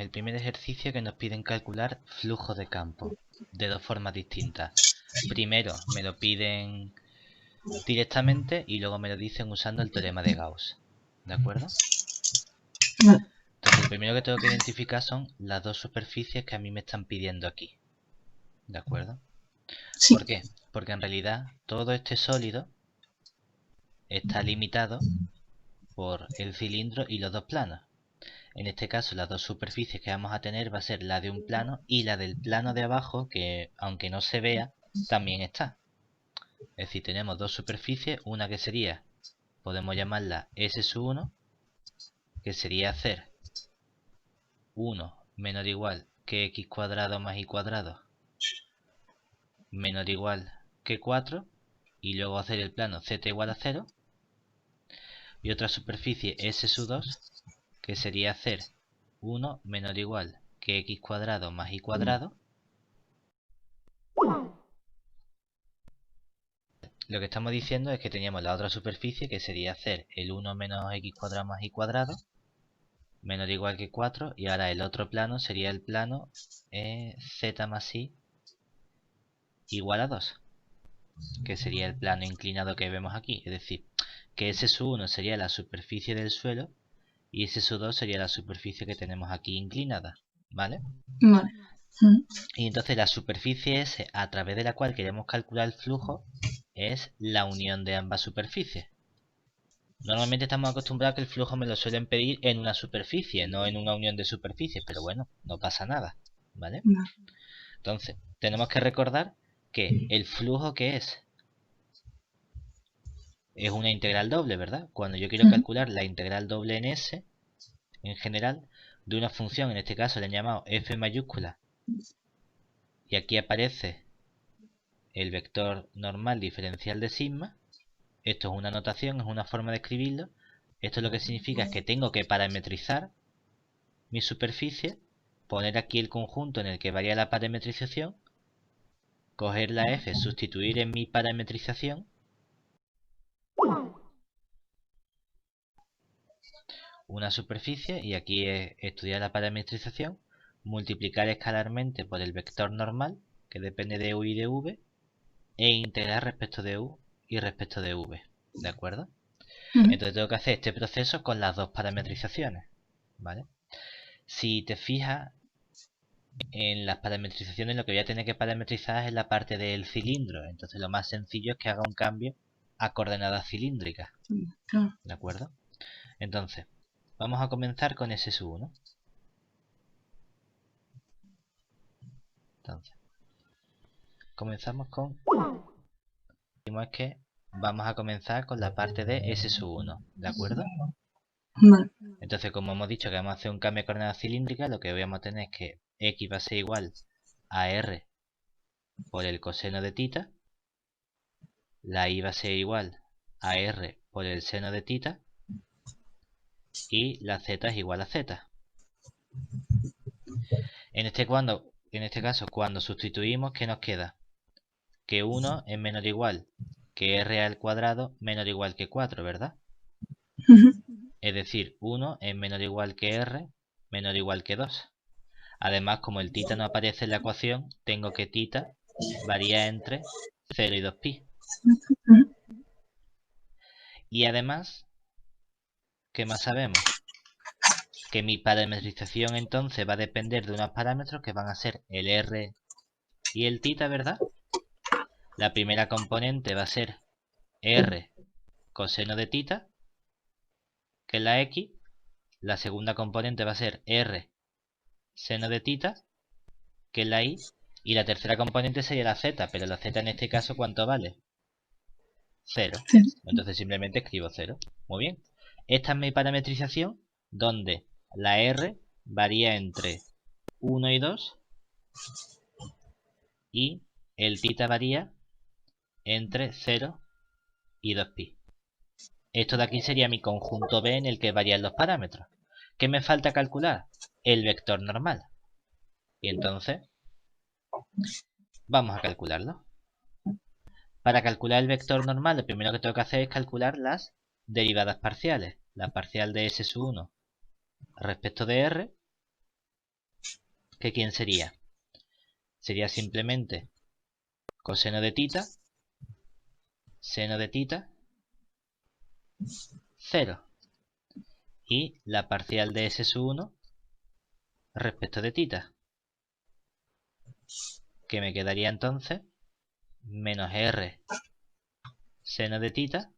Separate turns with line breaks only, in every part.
el primer ejercicio que nos piden calcular flujo de campo de dos formas distintas. Primero me lo piden directamente y luego me lo dicen usando el teorema de Gauss. ¿De acuerdo? Entonces, lo primero que tengo que identificar son las dos superficies que a mí me están pidiendo aquí. ¿De acuerdo?
Sí.
¿Por qué? Porque en realidad todo este sólido está limitado por el cilindro y los dos planos. En este caso, las dos superficies que vamos a tener va a ser la de un plano y la del plano de abajo, que aunque no se vea, también está. Es decir, tenemos dos superficies, una que sería, podemos llamarla S1, que sería hacer 1 menor o igual que x cuadrado más y cuadrado menor o igual que 4, y luego hacer el plano z igual a 0. Y otra superficie S2, que sería hacer 1 menor o igual que x cuadrado más y cuadrado. Lo que estamos diciendo es que teníamos la otra superficie, que sería hacer el 1 menos x cuadrado más y cuadrado menor o igual que 4, y ahora el otro plano sería el plano z más y igual a 2, que sería el plano inclinado que vemos aquí. Es decir, que ese S1 sería la superficie del suelo y ese S2 sería la superficie que tenemos aquí inclinada, ¿vale?
Vale.
Y entonces la superficie S a través de la cual queremos calcular el flujo es la unión de ambas superficies. Normalmente estamos acostumbrados a que el flujo me lo suelen pedir en una superficie, no en una unión de superficies, pero bueno, no pasa nada, ¿vale?
Vale.
Entonces, tenemos que recordar que el flujo que es una integral doble, ¿verdad? Cuando yo quiero calcular la integral doble en S, en general, de una función, en este caso le he llamado f mayúscula, y aquí aparece el vector normal diferencial de sigma. Esto es una notación, es una forma de escribirlo. Esto lo que significa es que tengo que parametrizar mi superficie, poner aquí el conjunto en el que varía la parametrización, coger la f, sustituir en mi parametrización, una superficie, y aquí es estudiar la parametrización, multiplicar escalarmente por el vector normal, que depende de u y de v, e integrar respecto de u y respecto de v. ¿De acuerdo? Entonces tengo que hacer este proceso con las dos parametrizaciones, ¿vale? Si te fijas en las parametrizaciones, lo que voy a tener que parametrizar es la parte del cilindro. Entonces lo más sencillo es que haga un cambio a coordenadas cilíndricas. ¿De acuerdo? Entonces, vamos a comenzar con S1. Entonces, comenzamos con... Es que vamos a comenzar con la parte de S1, ¿de acuerdo?
Vale.
Entonces, como hemos dicho que vamos a hacer un cambio de coordenadas cilíndricas, lo que vamos a tener es que x va a ser igual a r por el coseno de tita, la y va a ser igual a r por el seno de tita, y la z es igual a z. En este caso, cuando sustituimos, ¿qué nos queda? Que 1 es menor o igual que r al cuadrado menor o igual que 4, ¿verdad? Es decir, 1 es menor o igual que r menor o igual que 2. Además, como el tita no aparece en la ecuación, tengo que tita varía entre 0 y 2pi. Y además, ¿qué más sabemos? Que mi parametrización entonces va a depender de unos parámetros que van a ser el r y el tita, ¿verdad? La primera componente va a ser r coseno de tita, que es la x. La segunda componente va a ser r seno de tita, que es la y. Y la tercera componente sería la z, pero la z en este caso, ¿cuánto vale? 0. Entonces simplemente escribo 0. Muy bien. Esta es mi parametrización, donde la r varía entre 1 y 2 y el tita varía entre 0 y 2pi. Esto de aquí sería mi conjunto B en el que varían los parámetros. ¿Qué me falta calcular? El vector normal. Y entonces vamos a calcularlo. Para calcular el vector normal, lo primero que tengo que hacer es calcular las derivadas parciales. La parcial de S1 respecto de R ¿que quién sería? Sería simplemente coseno de tita, seno de tita, 0. Y la parcial de S sub 1 respecto de tita, que me quedaría entonces menos R seno de tita,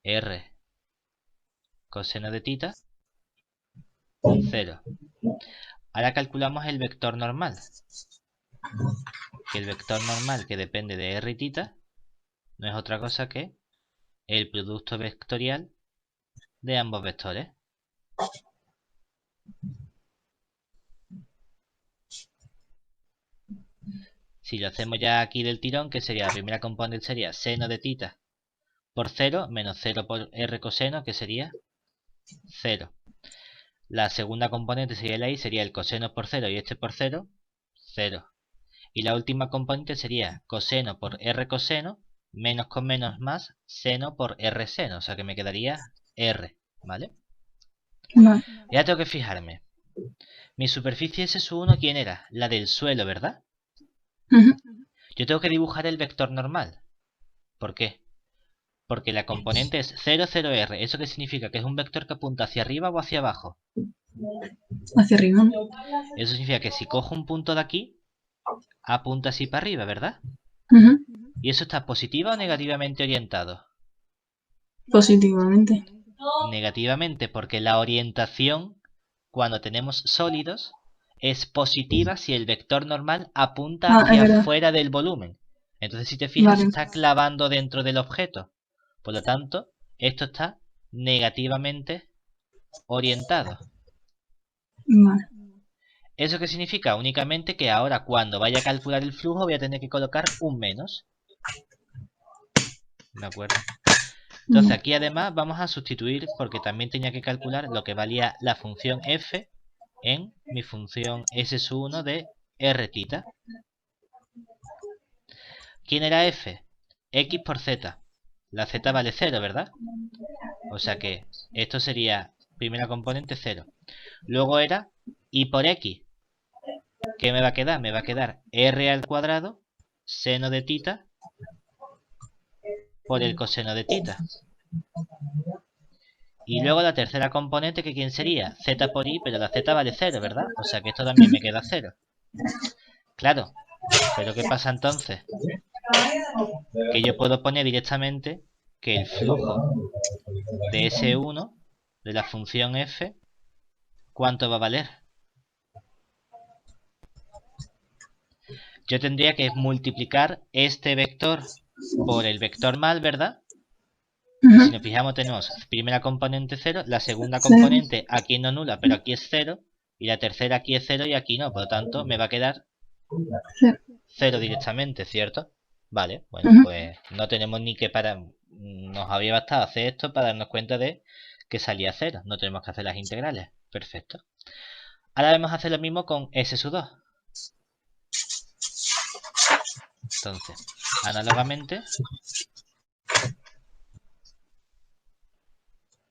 R coseno de tita, 0. Ahora calculamos el vector normal. Que el vector normal, que depende de R y tita, no es otra cosa que el producto vectorial de ambos vectores. Si lo hacemos ya aquí del tirón, que sería la primera componente sería seno de tita por 0 menos 0 por R coseno, que sería 0. La segunda componente sería la y, sería el coseno por 0 y este por 0, 0. Y la última componente sería coseno por R coseno, menos con menos más, seno por R seno, o sea que me quedaría R, ¿vale?
Vale.
Ya tengo que fijarme. Mi superficie S1, ¿quién era? La del suelo, ¿verdad?
Ujú.
Yo tengo que dibujar el vector normal. ¿Por qué? Porque la componente es 0, 0R. ¿Eso qué significa? Que es un vector que apunta hacia arriba o hacia abajo.
Hacia arriba, ¿no?
Eso significa que si cojo un punto de aquí, apunta así para arriba, ¿verdad?
Ujú.
¿Y eso está positiva o negativamente orientado?
Positivamente.
Negativamente, porque la orientación, cuando tenemos sólidos, es positiva si el vector normal apunta
Ah, es
hacia
verdad.
afuera del volumen. Entonces, si te fijas, se
Vale.
está clavando dentro del objeto. Por lo tanto, esto está negativamente orientado.
Vale.
¿Eso qué significa? Únicamente que ahora cuando vaya a calcular el flujo voy a tener que colocar un menos. ¿De acuerdo? Entonces aquí además vamos a sustituir, porque también tenía que calcular lo que valía la función f en mi función S1 de r tita. ¿Quién era f? X por z. La z vale 0, ¿verdad? O sea que esto sería primera componente 0. Luego era y por x. ¿Qué me va a quedar? Me va a quedar r al cuadrado seno de tita por el coseno de tita. Y luego la tercera componente, que ¿quién sería? Z por i, pero la z vale 0, ¿verdad? O sea que esto también me queda 0. Claro, pero ¿qué pasa entonces? Que yo puedo poner directamente que el flujo de S1 de la función f, ¿cuánto va a valer? Yo tendría que multiplicar este vector por el vector mal, ¿verdad? Y si nos fijamos tenemos primera componente 0, la segunda componente aquí no nula, pero aquí es 0, y la tercera aquí es 0 y aquí no, por lo tanto me va a quedar 0 directamente, ¿cierto? Vale, bueno, pues no tenemos ni que parar. Nos había bastado hacer esto para darnos cuenta de que salía 0. No tenemos que hacer las integrales. Perfecto. Ahora vamos a hacer lo mismo con S sub 2. Entonces, análogamente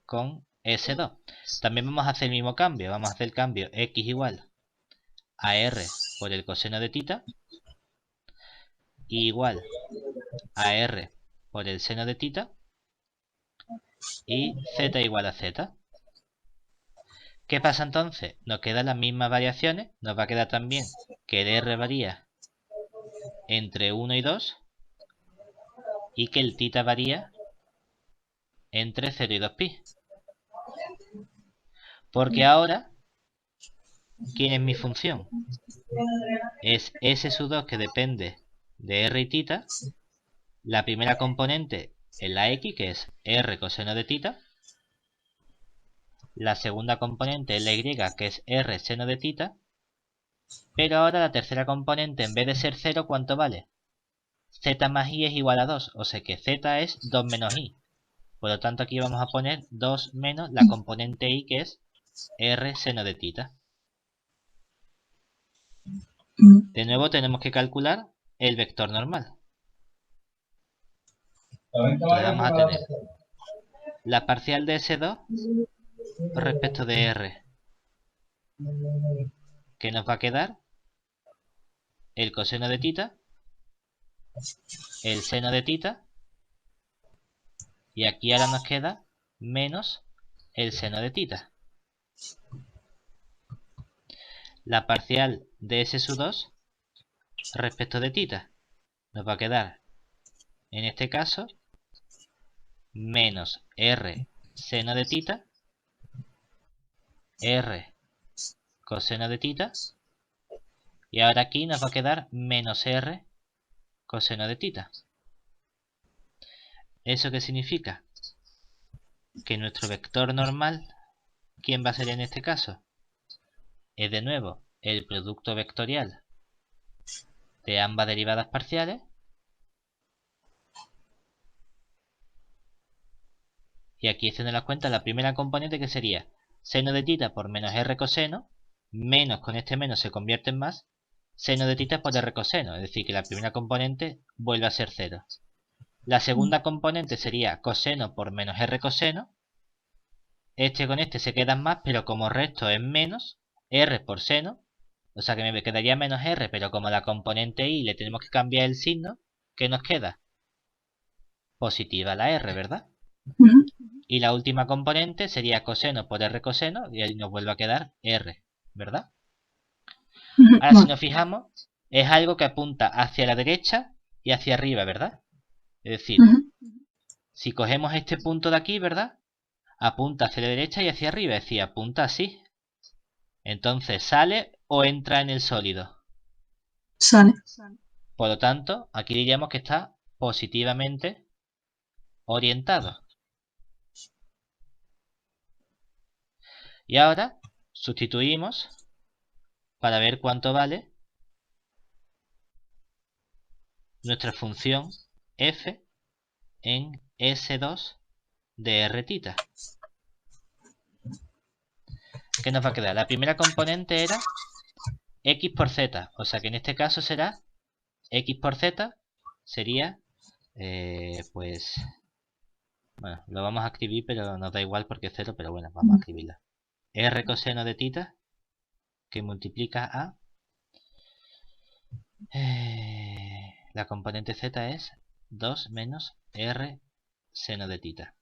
con S2. También vamos a hacer el mismo cambio. Vamos a hacer el cambio X igual a R por el coseno de tita igual a R por el seno de tita y Z igual a Z. ¿Qué pasa entonces? Nos quedan las mismas variaciones. Nos va a quedar también que el R varía entre 1 y 2 y que el tita varía entre 0 y 2pi. Porque ahora, ¿quién es mi función? Es S sub 2, que depende de R y tita. La primera componente es la X, que es R coseno de tita. La segunda componente es la Y, que es R seno de tita. Pero ahora la tercera componente, en vez de ser 0, ¿cuánto vale? Z más i es igual a 2, o sea que z es 2 menos i. Por lo tanto aquí vamos a poner 2 menos la componente i, que es r seno de tita. De nuevo tenemos que calcular el vector normal. Entonces vamos a tener la parcial de S2 respecto de R. ¿Qué nos va a quedar? El coseno de tita, el seno de tita, y aquí ahora nos queda menos el seno de tita. La parcial de S sub 2 respecto de tita nos va a quedar, en este caso, menos R seno de tita, R coseno de tita, y ahora aquí nos va a quedar menos R coseno de tita. ¿Eso qué significa? Que nuestro vector normal, ¿quién va a ser en este caso? Es de nuevo el producto vectorial de ambas derivadas parciales, y aquí haciendo las cuentas, la primera componente que sería seno de tita por menos R coseno, menos con este menos se convierte en más, seno de tita por R coseno, es decir que la primera componente vuelve a ser 0. La segunda componente sería coseno por menos R coseno, este con este se quedan más, pero como resto es menos, R por seno, o sea que me quedaría menos R, pero como la componente Y le tenemos que cambiar el signo, ¿qué nos queda? Positiva la R, ¿verdad? Y la última componente sería coseno por R coseno, y ahí nos vuelve a quedar R, ¿verdad? Ahora si nos fijamos, es algo que apunta hacia la derecha y hacia arriba, ¿verdad? Es decir, si cogemos este punto de aquí, ¿verdad? Apunta hacia la derecha y hacia arriba, es decir, apunta así. Entonces, ¿sale o entra en el sólido?
Sale.
Por lo tanto, aquí diríamos que está positivamente orientado. Y ahora sustituimos para ver cuánto vale nuestra función f en S2 de R tita. ¿Qué nos va a quedar? La primera componente era x por z, o sea que en este caso será x por z, sería, pues, bueno, lo vamos a escribir, pero nos da igual porque es 0, pero bueno, vamos a escribirla. R coseno de tita, que multiplica a, la componente z es 2 menos R seno de tita.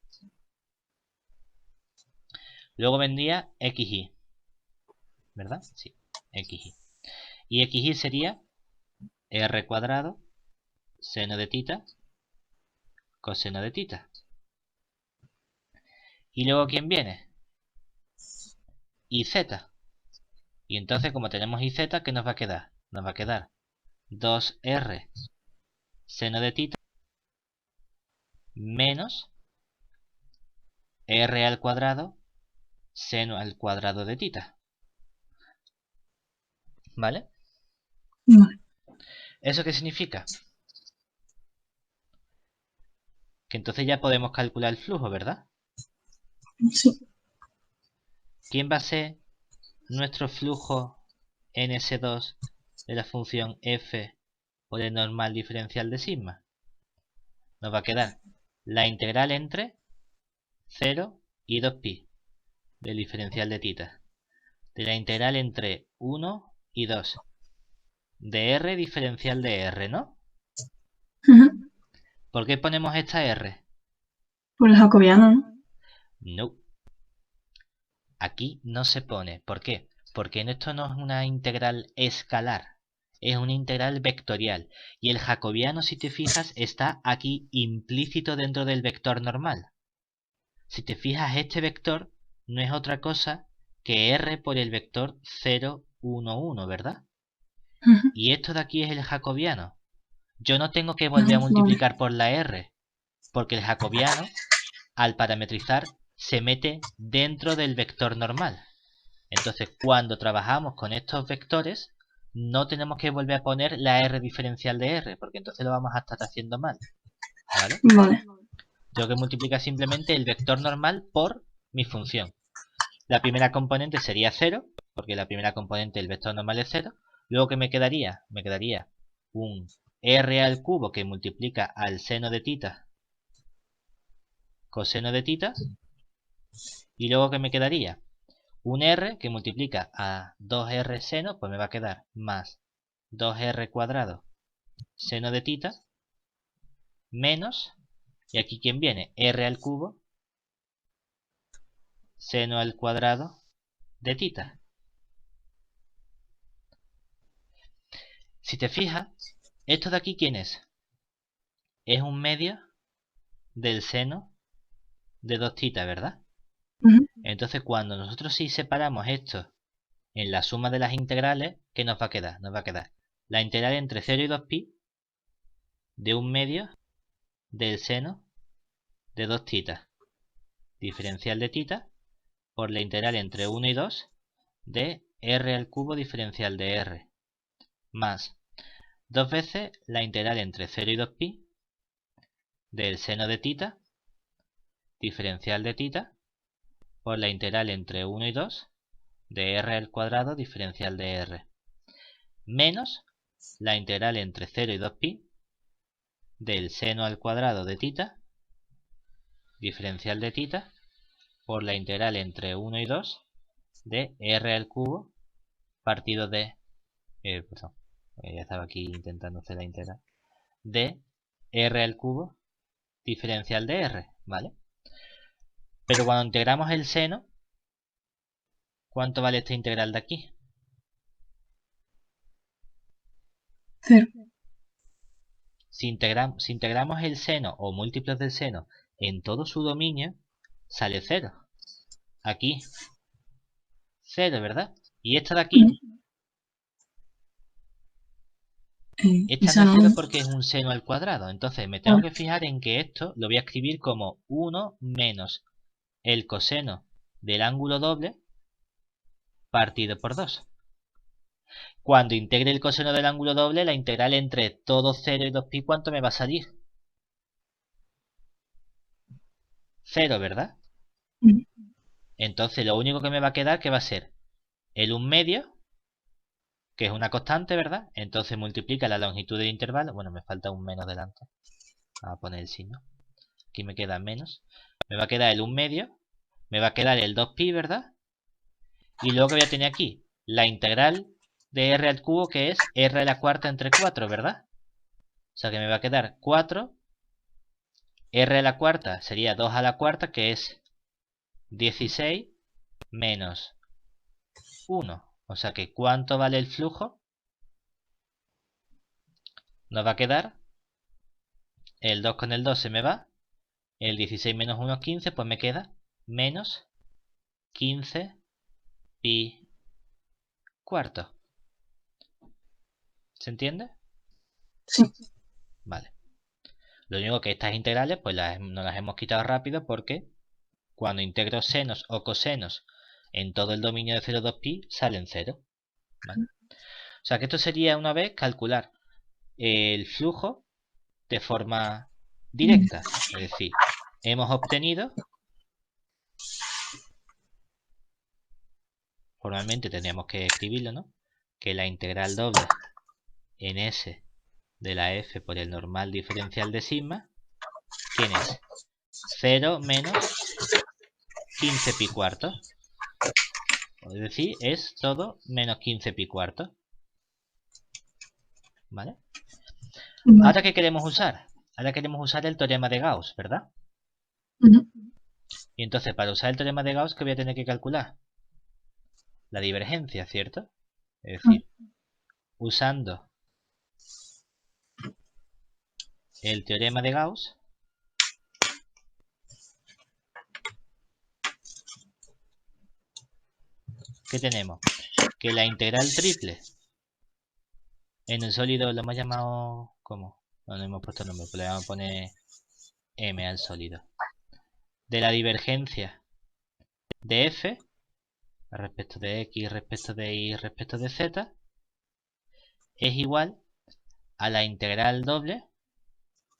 Luego vendría xy, ¿verdad? Sí, xy. Y xy sería r cuadrado seno de tita coseno de tita. Y luego ¿quién viene? YZ. Y entonces como tenemos YZ, ¿qué nos va a quedar? Nos va a quedar 2R seno de tita menos R al cuadrado seno al cuadrado de tita. ¿Vale?
Vale.
¿Eso qué significa? Que entonces ya podemos calcular el flujo, ¿verdad?
Sí.
¿Quién va a ser nuestro flujo en S2 de la función f por el normal diferencial de sigma? Nos va a quedar la integral entre 0 y 2pi del diferencial de tita, de la integral entre 1 y 2 de r diferencial de r, ¿no? ¿Por qué ponemos esta r?
Por el jacobiano, ¿no?
No. Aquí no se pone. ¿Por qué? Porque esto no es una integral escalar, es una integral vectorial. Y el jacobiano, si te fijas, está aquí implícito dentro del vector normal. Si te fijas, este vector no es otra cosa que r por el vector 0, 1, 1, ¿verdad? Y esto de aquí es el jacobiano. Yo no tengo que volver a multiplicar por la r, porque el jacobiano, al parametrizar, se mete dentro del vector normal. Entonces, cuando trabajamos con estos vectores, no tenemos que volver a poner la r diferencial de r, porque entonces lo vamos a estar haciendo mal. ¿Vale?
Vale.
Tengo que multiplicar simplemente el vector normal por mi función. La primera componente sería 0, porque la primera componente del vector normal es 0. Luego, ¿qué me quedaría? Me quedaría un r al cubo que multiplica al seno de tita coseno de tita. Y luego, ¿qué me quedaría? un r que multiplica a 2r seno, pues me va a quedar más 2r cuadrado seno de tita menos, y aquí ¿quién viene? R al cubo seno al cuadrado de tita. Si te fijas, esto de aquí ¿quién es? Es un medio del seno de 2 tita, ¿verdad? Entonces cuando nosotros sí separamos esto en la suma de las integrales, ¿qué nos va a quedar? Nos va a quedar la integral entre 0 y 2pi de un medio del seno de 2 tita diferencial de tita por la integral entre 1 y 2 de r al cubo diferencial de r más 2 veces la integral entre 0 y 2pi del seno de tita diferencial de tita por la integral entre 1 y 2 de r al cuadrado diferencial de r menos la integral entre 0 y 2pi del seno al cuadrado de tita diferencial de tita por la integral entre 1 y 2 de r al cubo partido de perdón, ya estaba aquí intentando hacer la integral de r al cubo diferencial de r, ¿vale? Pero cuando integramos el seno, ¿cuánto vale esta integral de aquí?
0.
Si integramos el seno o múltiplos del seno en todo su dominio, sale 0. Aquí 0, ¿verdad? Y esta de aquí, esta no es 0 porque es un seno al cuadrado. Entonces me tengo que fijar en que esto lo voy a escribir como 1 menos el coseno del ángulo doble partido por 2. Cuando integre el coseno del ángulo doble, la integral entre todo 0 y 2pi, ¿cuánto me va a salir? 0, ¿verdad? Entonces lo único que me va a quedar que va a ser el 1 medio, que es una constante, ¿verdad? Entonces multiplica la longitud del intervalo. Bueno, me falta un menos delante. Vamos a poner el signo. Aquí me queda menos. Me va a quedar el 1 medio. Me va a quedar el 2pi, ¿verdad? Y luego que voy a tener aquí la integral de r al cubo, que es r a la cuarta entre 4, ¿verdad? O sea que me va a quedar 4. R a la cuarta sería 2 a la cuarta, que es 16 menos 1. O sea que ¿cuánto vale el flujo? Nos va a quedar el 2 con el 2 se me va. El 16 menos 1 es 15, pues me queda menos 15 pi cuarto. ¿Se entiende?
Sí.
Vale. Lo único que estas integrales pues no las hemos quitado rápido porque cuando integro senos o cosenos en todo el dominio de 0,2pi salen 0. ¿Vale? O sea que esto sería una vez calcular el flujo de forma directa. Es decir, hemos obtenido, formalmente tendríamos que escribirlo, ¿no? Que la integral doble en S de la f por el normal diferencial de sigma, ¿quién es? 0 menos 15 pi cuarto. Es decir, es todo menos 15 pi cuarto. ¿Vale? ¿Ahora qué queremos usar? Ahora queremos usar el teorema de Gauss, ¿verdad? Y entonces, para usar el teorema de Gauss, ¿qué voy a tener que calcular? La divergencia, ¿cierto? Es decir, usando el teorema de Gauss, ¿qué tenemos? Que la integral triple en el sólido lo hemos llamado... ¿cómo? No hemos puesto nombre, pues le vamos a poner m al sólido. De la divergencia de f respecto de x, respecto de y, respecto de z es igual a la integral doble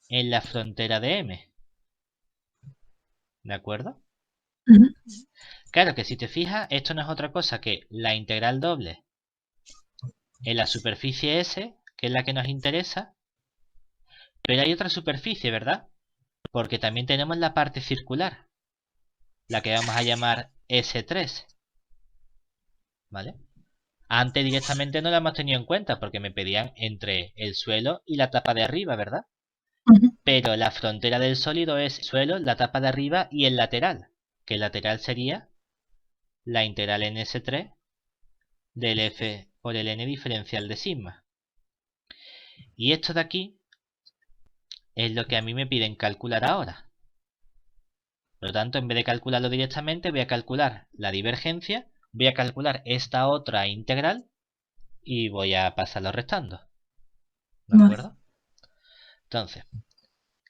en la frontera de m. ¿De acuerdo? Claro que si te fijas, esto no es otra cosa que la integral doble en la superficie S, que es la que nos interesa, pero hay otra superficie, ¿verdad? Porque también tenemos la parte circular, la que vamos a llamar S3. ¿vale? Antes directamente no la hemos tenido en cuenta porque me pedían entre el suelo y la tapa de arriba, ¿verdad? Pero la frontera del sólido es el suelo, la tapa de arriba y el lateral, que el lateral sería la integral en S3 del F por el N diferencial de sigma. Y esto de aquí es lo que a mí me piden calcular ahora. Por lo tanto, en vez de calcularlo directamente, voy a calcular la divergencia, voy a calcular esta otra integral y voy a pasarlo restando. ¿De acuerdo? Entonces,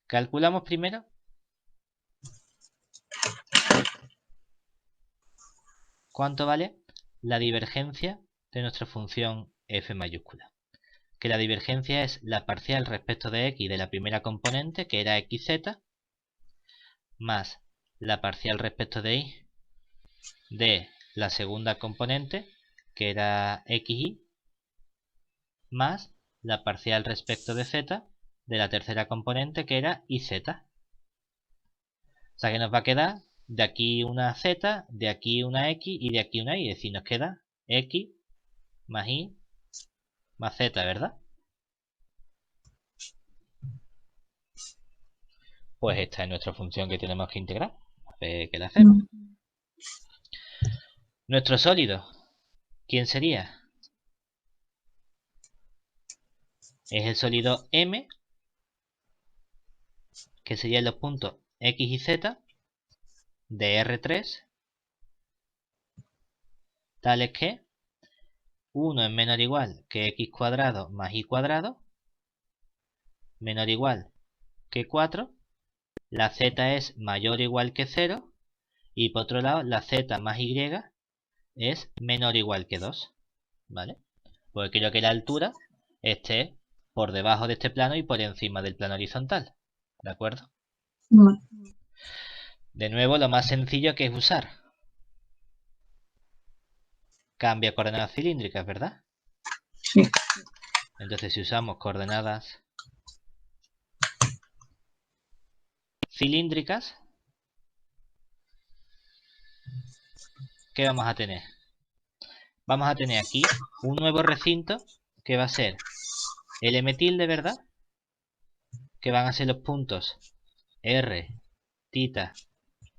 calculamos primero cuánto vale la divergencia de nuestra función f mayúscula. Que la divergencia es la parcial respecto de x de la primera componente, que era xz, más la parcial respecto de y de la segunda componente, que era xy, más la parcial respecto de z de la tercera componente, que era iz. O sea que nos va a quedar de aquí una z, de aquí una x y de aquí una y. Es decir, nos queda x más y más z, ¿verdad? Pues esta es nuestra función que tenemos que integrar. A ver qué le hacemos. Nuestro sólido, ¿quién sería? Es el sólido M, que serían los puntos X y Z de R3, tales que 1 es menor o igual que X cuadrado más Y cuadrado, menor o igual que 4, la Z es mayor o igual que 0, y por otro lado la Z más Y es menor o igual que 2, ¿vale? Porque quiero que la altura esté por debajo de este plano y por encima del plano horizontal, ¿de acuerdo? De nuevo, lo más sencillo que es usar. Cambia coordenadas cilíndricas, ¿verdad?
Sí.
Entonces, si usamos coordenadas cilíndricas, ¿qué vamos a tener? Vamos a tener aquí un nuevo recinto que va a ser el M tilde, ¿verdad? Que van a ser los puntos R, θ,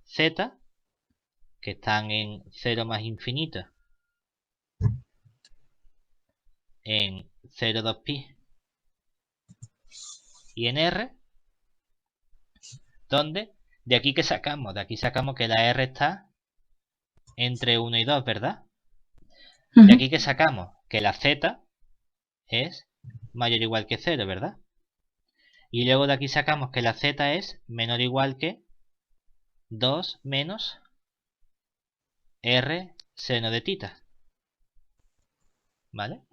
Z, que están en 0 más infinito, en 0, 2pi y en R, donde de aquí que sacamos, de aquí sacamos que la R está entre 1 y 2, ¿verdad? De aquí que sacamos que la Z es mayor o igual que 0, ¿verdad? Y luego de aquí sacamos que la Z es menor o igual que 2 menos R seno de θ. ¿Vale?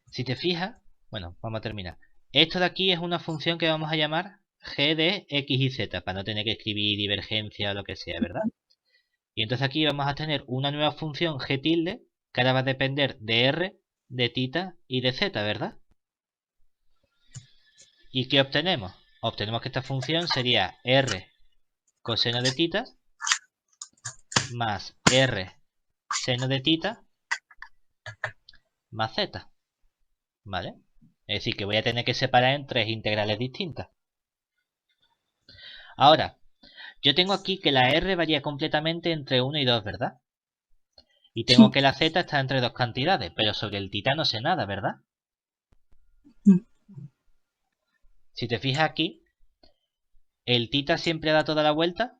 Si te fijas, bueno, vamos a terminar. Esto de aquí es una función que vamos a llamar g de x y z, para no tener que escribir divergencia o lo que sea, ¿verdad? Y entonces aquí vamos a tener una nueva función g tilde, que ahora va a depender de r, de θ y de z, ¿verdad? ¿Y qué obtenemos? Obtenemos que esta función sería r coseno de θ más r seno de θ más z, ¿vale? Es decir, que voy a tener que separar en tres integrales distintas. Ahora, yo tengo aquí que la r varía completamente entre 1 y 2, ¿verdad? Y tengo que la z está entre dos cantidades, pero sobre el θ no sé nada, ¿verdad? Si te fijas aquí, ¿el θ siempre da toda la vuelta?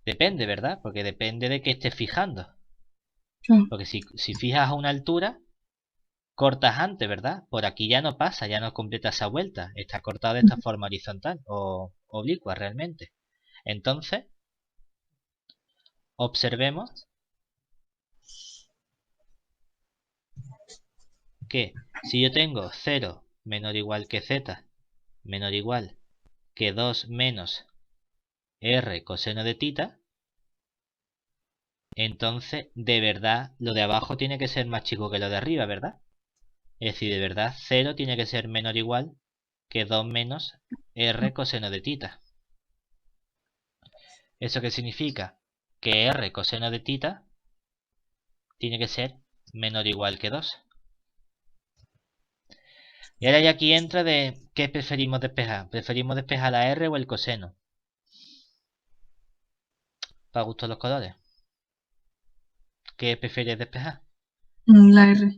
Depende, ¿verdad? Porque depende de qué estés fijando. Porque si fijas a una altura, cortas antes, ¿verdad? Por aquí ya no pasa, ya no completa esa vuelta. Está cortado de esta forma horizontal o oblicua realmente. Entonces, observemos que si yo tengo 0 menor o igual que z menor o igual que 2 menos r coseno de θ, entonces de verdad lo de abajo tiene que ser más chico que lo de arriba, ¿verdad? Es decir, de verdad 0 tiene que ser menor o igual que 2 menos r coseno de tita. ¿Eso qué significa? Que r coseno de tita tiene que ser menor o igual que 2. Y ahora ya aquí entra de qué preferimos despejar. ¿Preferimos despejar la r o el coseno? Para gusto los colores. ¿Qué prefieres despejar?
La R.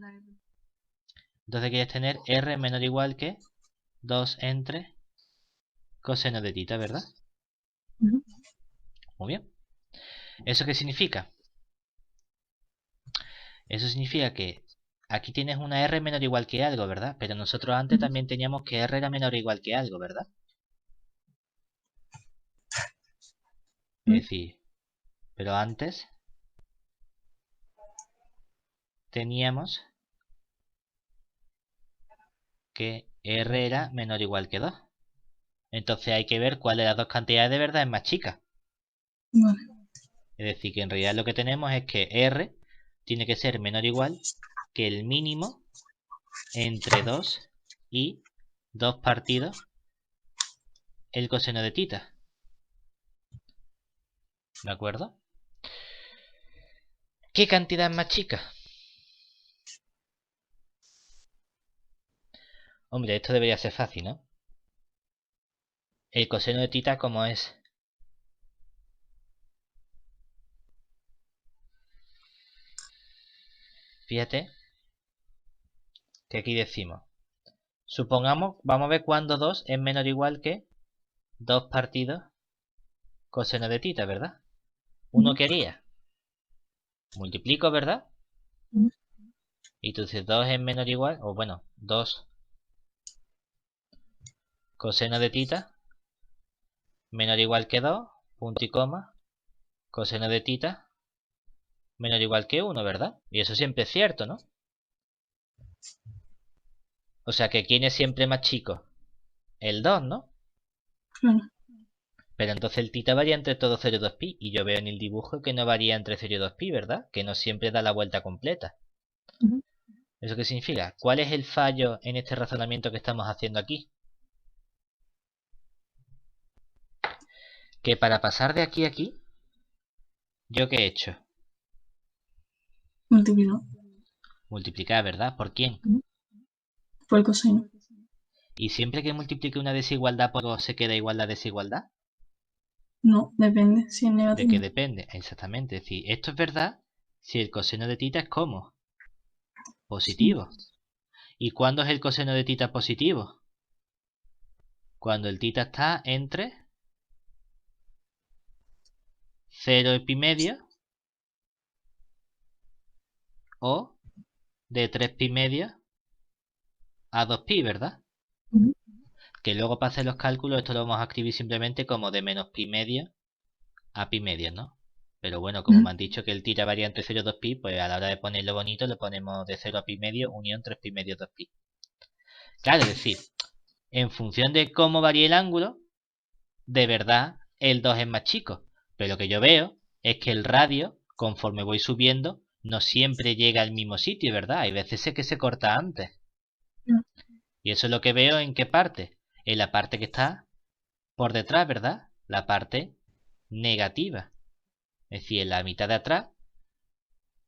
Entonces quieres tener r menor o igual que 2 entre coseno de tita, ¿verdad?
Ujú.
Muy bien. ¿Eso qué significa? Eso significa que aquí tienes una r menor o igual que algo, ¿verdad? Pero nosotros antes
Ujú.
también teníamos que r era menor o igual que algo, ¿verdad? Es decir, pero antes teníamos que r era menor o igual que 2. Entonces hay que ver cuál de las dos cantidades de verdad es más chica.
Vale.
Es decir, que en realidad lo que tenemos es que r tiene que ser menor o igual que el mínimo entre 2 y 2 partido el coseno de tita. ¿De acuerdo? ¿Qué cantidad es más chica? Hombre, esto debería ser fácil, ¿no? El coseno de tita, ¿cómo es? Fíjate que aquí decimos. Supongamos, vamos a ver cuándo 2 es menor o igual que 2 partidos coseno de tita, ¿verdad? Uno que haría. Multiplico, ¿verdad?
Ujú.
Y entonces 2 es menor o igual, o bueno, 2 coseno de tita menor o igual que 2, punto y coma, coseno de tita menor o igual que 1, ¿verdad? Y eso siempre es cierto, ¿no? O sea que ¿quién es siempre más chico? El 2, ¿no?
Claro.
Pero entonces el tita varía entre todo 0 y 2pi, y yo veo en el dibujo que no varía entre 0 y 2pi, ¿verdad? Que no siempre da la vuelta completa.
Ujú.
¿Eso qué significa? ¿Cuál es el fallo en este razonamiento que estamos haciendo aquí? Que para pasar de aquí a aquí, ¿yo qué he hecho?
Multiplicado.
Multiplicar, ¿verdad? ¿Por quién?
Ujú. Por el coseno.
¿Y siempre que multiplique una desigualdad por 2 se queda igual la desigualdad?
No, depende si es
¿De qué
negativo.
depende? Exactamente. Es decir, esto es verdad si el coseno de tita es como
Sí.
positivo. ¿Y cuándo es el coseno de tita positivo? Cuando el tita está entre 0 pi medio o de 3 pi medio a 2 pi, ¿verdad?
Ujú.
Que luego para hacer los cálculos esto lo vamos a escribir simplemente como de menos pi medio a pi medio, ¿no? Pero bueno, como
Ujú.
me han dicho que el tita varía entre 0 y 2 pi, pues a la hora de ponerlo bonito le ponemos de 0 a pi medio unión 3 pi medio 2 pi. Claro, es decir, en función de cómo varía el ángulo, de verdad el 2 es más chico. Pero lo que yo veo es que el radio, conforme voy subiendo, no siempre llega al mismo sitio, ¿verdad? Hay veces que se corta antes.
Claro.
Y eso es lo que veo en qué parte. En la parte que está por detrás, ¿verdad? La parte negativa. Es decir, en la mitad de atrás,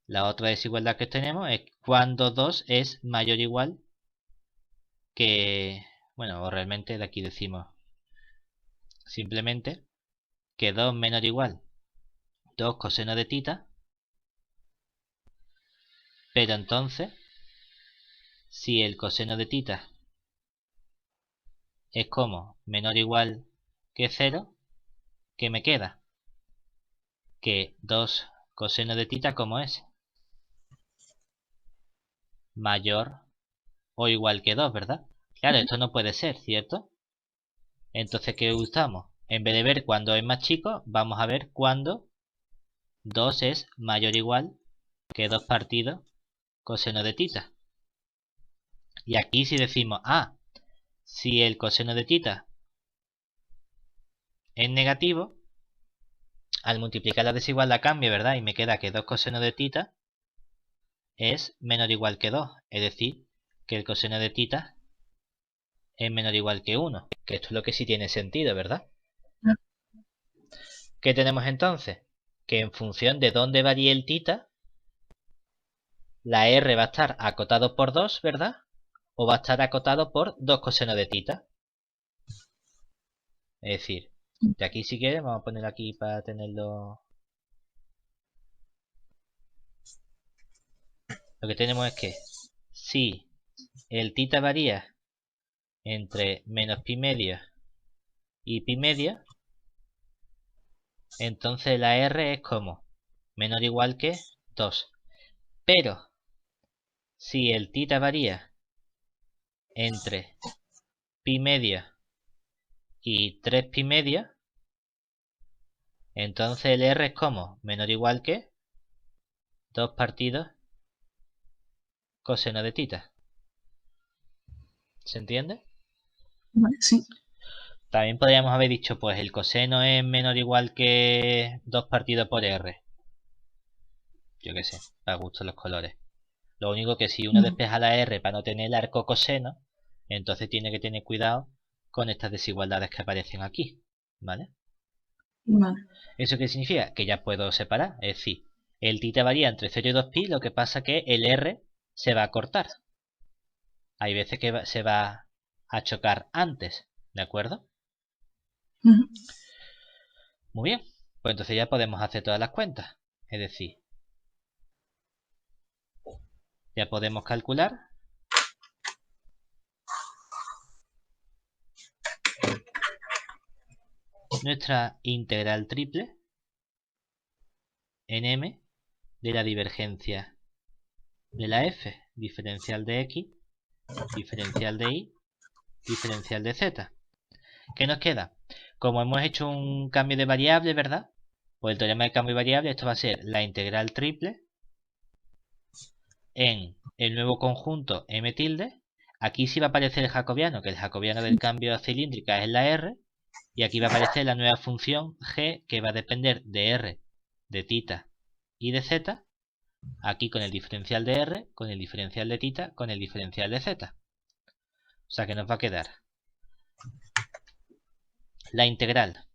la otra desigualdad que tenemos es cuando 2 es mayor o igual que... Bueno, o realmente de aquí decimos simplemente que 2 menor o igual 2 coseno de tita. Pero entonces, si el coseno de tita es como menor o igual que 0, ¿qué me queda? Que 2 coseno de tita, ¿cómo es? Mayor o igual que 2, ¿verdad? Claro,
Ujú.
esto no puede ser, ¿cierto? Entonces, ¿qué usamos? En vez de ver cuándo es más chico, vamos a ver cuándo 2 es mayor o igual que 2 partidos coseno de tita. Y aquí si decimos, si el coseno de tita es negativo, al multiplicar la desigualdad cambia, ¿verdad? Y me queda que 2 coseno de tita es menor o igual que 2. Es decir, que el coseno de tita es menor o igual que 1. Que esto es lo que sí tiene sentido, ¿verdad?
No.
¿Qué tenemos entonces? Que en función de dónde varíe el tita, la R va a estar acotado por 2, ¿verdad? O va a estar acotado por 2 coseno de tita. Es decir, de aquí si quieres, vamos a poner aquí para tenerlo. Lo que tenemos es que si el tita varía entre menos pi medio y pi medio, entonces la R es como menor o igual que 2. Pero si el tita varía entre pi medio y 3 pi medio, entonces el R es como menor o igual que 2 partidos coseno de tita. ¿Se entiende?
Vale, sí.
También podríamos haber dicho, pues el coseno es menor o igual que 2 partido por R. Yo qué sé, para gusto los colores. Lo único que si uno despeja la R para no tener el arco coseno, entonces tiene que tener cuidado con estas desigualdades que aparecen aquí. ¿Vale?
Vale.
¿Eso qué significa? Que ya puedo separar. Es decir, el tita varía entre 0 y 2pi, lo que pasa que el R se va a cortar. Hay veces que se va a chocar antes, ¿de acuerdo? Muy bien, pues entonces ya podemos hacer todas las cuentas. Es decir, ya podemos calcular nuestra integral triple en m de la divergencia de la f, diferencial de x, diferencial de y, diferencial de z. ¿Qué nos queda? Como hemos hecho un cambio de variable, ¿verdad? Pues el teorema de cambio de variable, esto va a ser la integral triple en el nuevo conjunto m tilde. Aquí sí va a aparecer el jacobiano, que el jacobiano del cambio a cilíndrica es la r. Y aquí va a aparecer la nueva función g, que va a depender de r, de tita y de z. Aquí con el diferencial de r, con el diferencial de tita, con el diferencial de z. O sea que nos va a quedar la integral.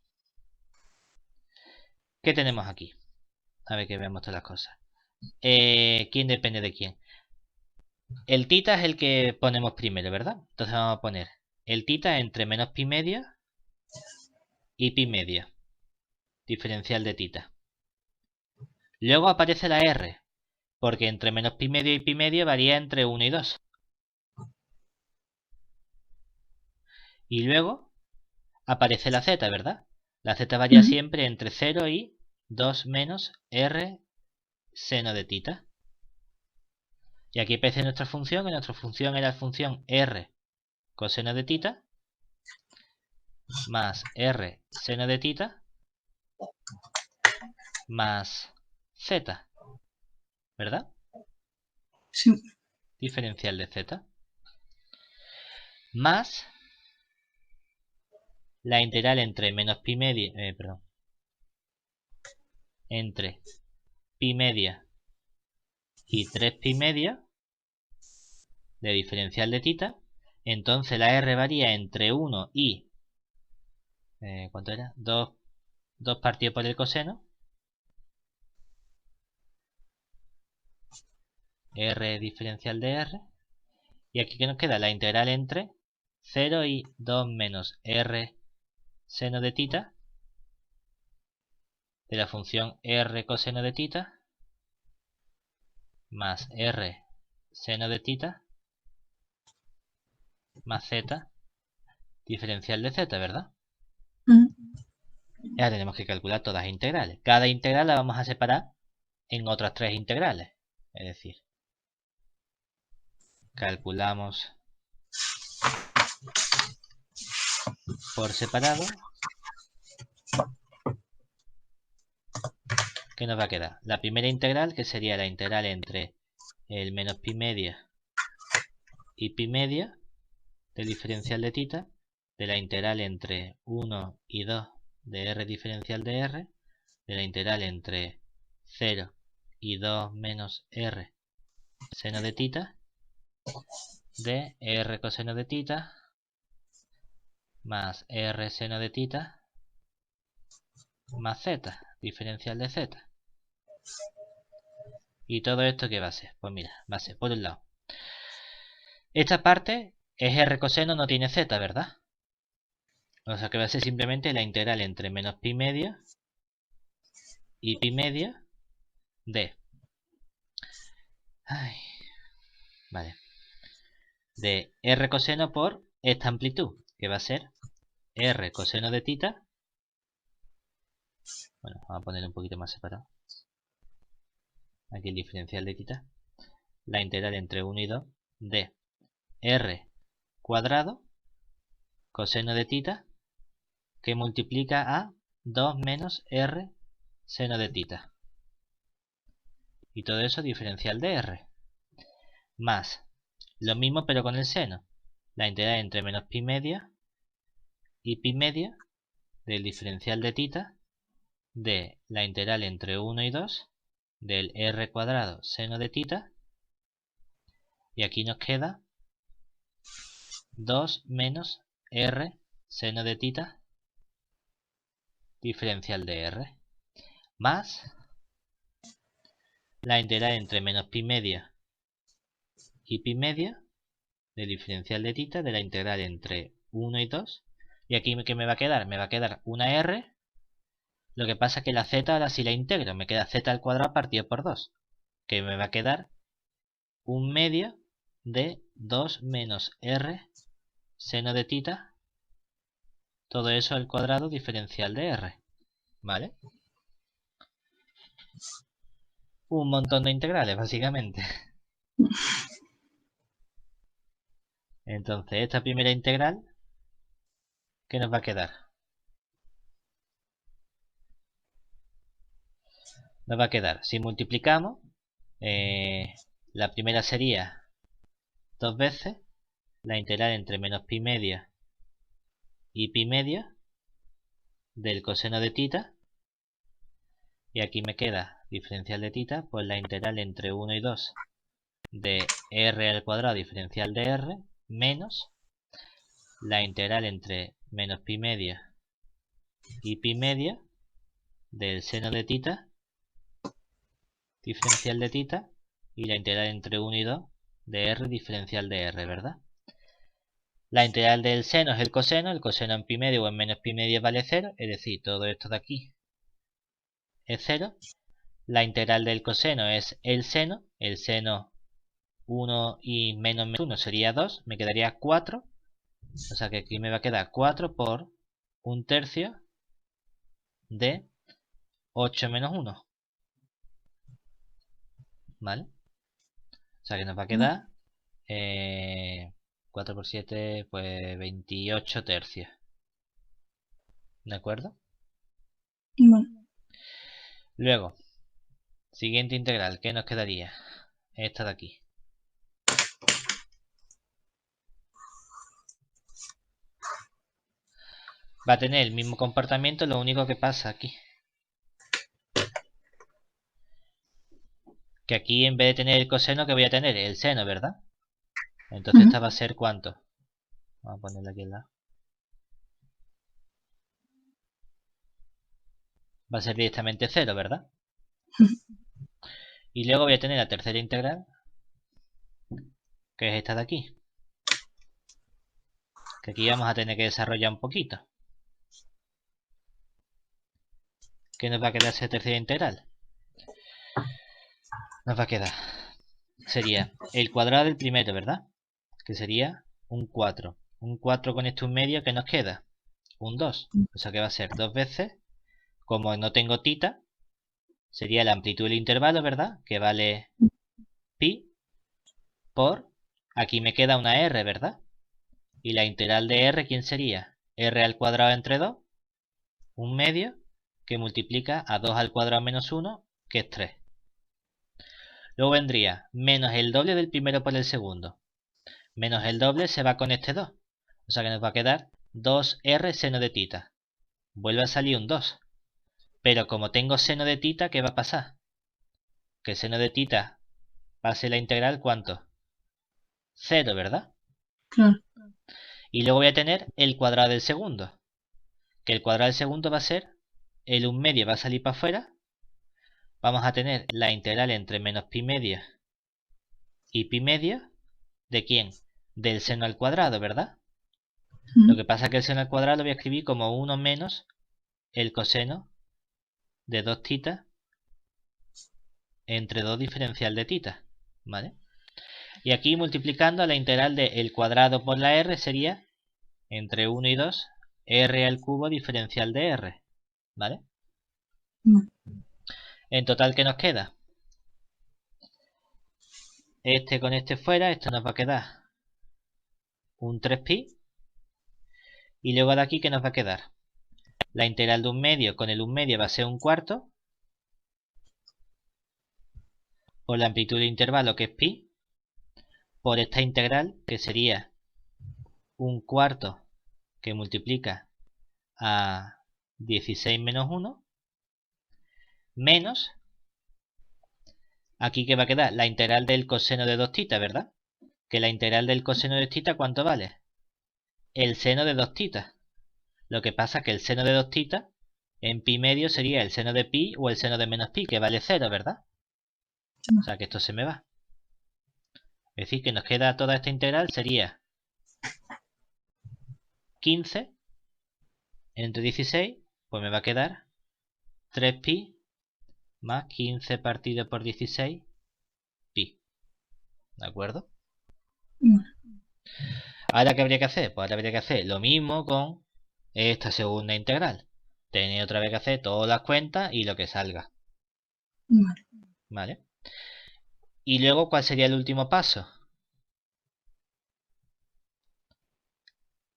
¿Qué tenemos aquí? A ver que veamos todas las cosas. ¿Quién depende de quién? El tita es el que ponemos primero, ¿verdad? Entonces vamos a poner el tita entre menos pi medio y pi medio. Diferencial de tita. Luego aparece la r, porque entre menos pi medio y pi medio varía entre 1 y 2. Y luego aparece la z, ¿verdad? La z varía siempre entre 0 y 2 menos r seno de tita. Y aquí aparece nuestra función, y nuestra función es la función r coseno de tita más r seno de tita más z, ¿verdad?
Sí.
Diferencial de z más la integral entre menos pi media, entre pi media y 3 pi media de diferencial de tita. Entonces la r varía entre 1 y ¿cuánto era? 2 partido por el coseno, r diferencial de r. Y aquí que nos queda la integral entre 0 y 2 menos r seno de tita de la función r coseno de tita más r seno de tita más z diferencial de z, ¿verdad? Ya tenemos que calcular todas las integrales. Cada integral la vamos a separar en otras 3 integrales. Es decir, calculamos por separado. ¿Qué nos va a quedar? La primera integral, que sería la integral entre el menos pi media y pi media del diferencial de tita, de la integral entre 1 y 2 de r diferencial de r, de la integral entre 0 y 2 menos r seno de tita, de r coseno de tita más r seno de tita más z, diferencial de z. ¿Y todo esto qué va a ser? Pues mira, va a ser, por un lado, esta parte es r coseno, no tiene z, ¿verdad? O sea que va a ser simplemente la integral entre menos pi media y pi media de... Vale. De r coseno por esta amplitud, que va a ser r coseno de tita. Bueno, vamos a poner un poquito más separado. Aquí el diferencial de tita. La integral entre 1 y 2 de r cuadrado coseno de tita que multiplica a 2 menos r seno de tita. Y todo eso diferencial de r. Más lo mismo pero con el seno. La integral entre menos pi media y pi media del diferencial de tita de la integral entre 1 y 2 del r cuadrado seno de tita. Y aquí nos queda 2 menos r seno de tita diferencial de r más la integral entre menos pi media y pi media del diferencial de tita de la integral entre 1 y 2. Y aquí ¿qué me va a quedar? Me va a quedar una r. Lo que pasa es que la z ahora sí la integro. Me queda z al cuadrado partido por 2. Que me va a quedar un medio de 2 menos r seno de tita. Todo eso al cuadrado diferencial de r. ¿Vale? Un montón de integrales, básicamente. Entonces, esta primera integral, ¿qué nos va a quedar? Nos va a quedar, si multiplicamos, la primera sería 2 veces la integral entre menos pi media y pi media del coseno de tita. Y aquí me queda diferencial de tita, pues la integral entre 1 y 2 de r al cuadrado diferencial de r menos la integral entre menos pi media y pi media del seno de tita diferencial de tita y la integral entre 1 y 2 de r diferencial de r, ¿verdad? La integral del seno es el coseno en pi medio o en menos pi medio vale 0, es decir, todo esto de aquí es 0. La integral del coseno es el seno 1 y menos 1 sería 2, me quedaría 4, o sea que aquí me va a quedar 4 por 1/3 de 8 menos 1. ¿Vale? O sea que nos va a quedar 4 por 7, pues 28 tercios. ¿De acuerdo?
Vale.
Luego, siguiente integral, ¿qué nos quedaría? Esta de aquí. Va a tener el mismo comportamiento, lo único que pasa aquí. Que aquí en vez de tener el coseno, que voy a tener el seno, ¿verdad? Entonces esta va a ser ¿cuánto? Vamos a ponerla aquí al lado. Va a ser directamente 0, ¿verdad? Y luego voy a tener la tercera integral, que es esta de aquí. Que aquí vamos a tener que desarrollar un poquito. ¿Qué nos va a quedar esa tercera integral? Nos va a quedar, sería el cuadrado del primero, ¿verdad? Que sería un 4. Un 4 con esto un medio, ¿qué nos queda? Un 2. O sea que va a ser 2 veces, como no tengo tita, sería la amplitud del intervalo, ¿verdad? Que vale pi por, aquí me queda una r, ¿verdad? Y la integral de r, ¿quién sería? R al cuadrado entre 2, un medio, que multiplica a 2 al cuadrado menos 1, que es 3. Luego vendría menos el doble del primero por el segundo. Menos el doble se va con este 2. O sea que nos va a quedar 2r seno de tita. Vuelve a salir un 2. Pero como tengo seno de tita, ¿qué va a pasar? Que seno de tita va a ser la integral, ¿cuánto? 0, ¿verdad?
Claro.
Y luego voy a tener el cuadrado del segundo. Que el cuadrado del segundo va a ser, el 1 medio va a salir para afuera. Vamos a tener la integral entre menos pi media y pi media. ¿De quién? Del seno al cuadrado, ¿verdad? Lo que pasa es que el seno al cuadrado lo voy a escribir como 1 menos el coseno de 2 θ entre 2 diferencial de θ, ¿vale? Y aquí multiplicando la integral de el cuadrado por la r sería entre 1 y 2 r al cubo diferencial de r, ¿vale? En total, ¿qué nos queda? Este con este fuera, esto nos va a quedar un 3pi. Y luego de aquí, ¿qué nos va a quedar? La integral de 1 medio con el 1 medio va a ser un cuarto. Por la amplitud de intervalo, que es pi. Por esta integral, que sería un cuarto que multiplica a 16 menos 1. Menos, aquí que va a quedar la integral del coseno de 2 θ, ¿verdad? Que la integral del coseno de θ, ¿cuánto vale? El seno de 2 θ. Lo que pasa es que el seno de 2 θ en pi medio sería el seno de pi o el seno de menos pi, que vale 0, ¿verdad? O sea que esto se me va. Es decir, que nos queda toda esta integral sería 15 entre 16, pues me va a quedar 3pi más 15 partido por 16 pi. ¿De acuerdo? Ahora, ¿qué habría que hacer? Pues ahora habría que hacer lo mismo con esta segunda integral. Tener otra vez que hacer todas las cuentas y lo que salga. ¿Vale? Y luego, ¿cuál sería el último paso?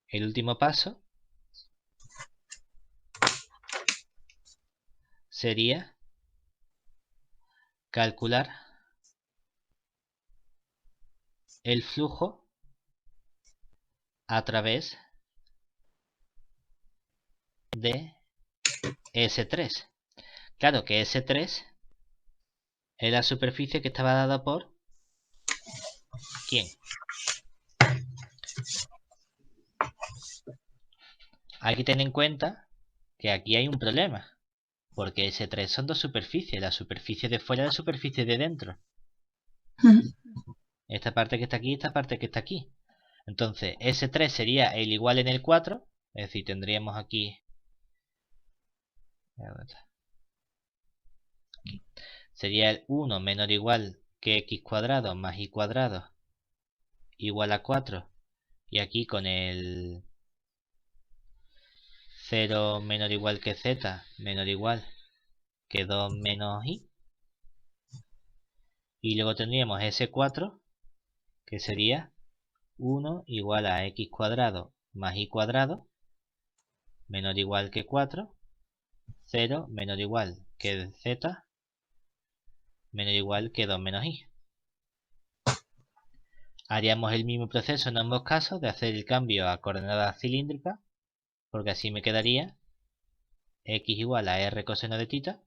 El último paso sería calcular el flujo a través de S3. Claro que S3 es la superficie que estaba dada por ¿quién? Hay que tener en cuenta que aquí hay un problema. Porque S3 son dos superficies. La superficie de fuera y la superficie de dentro. Esta parte que está aquí y esta parte que está aquí. Entonces, S3 sería el igual en el 4. Es decir, tendríamos aquí... Sería el 1 menor o igual que x cuadrado más y cuadrado igual a 4. Y aquí con el 0 menor o igual que z menor o igual que 2 menos y. Y luego tendríamos S4, que sería 1 igual a x cuadrado más y cuadrado menor o igual que 4. 0 menor o igual que z menor o igual que 2 menos y. Haríamos el mismo proceso en ambos casos de hacer el cambio a coordenadas cilíndricas, porque así me quedaría x igual a r coseno de θ,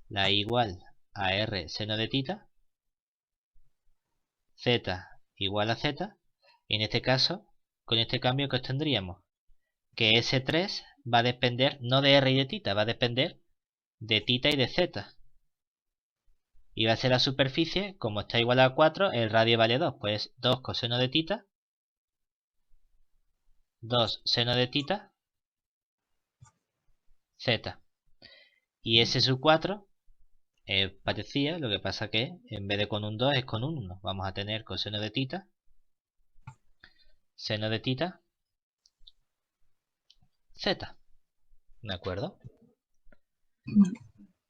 la y igual a r seno de θ, z igual a z, y en este caso, con este cambio, ¿qué obtendríamos? Que S3 va a depender no de r y de θ, va a depender de θ y de z. Y va a ser la superficie, como está igual a 4, el radio vale 2, pues 2 coseno de θ, 2 seno de θ, z. Y S sub 4 parecía, lo que pasa que en vez de con un 2 es con un 1. Vamos a tener coseno de θ, seno de θ, z. ¿De acuerdo?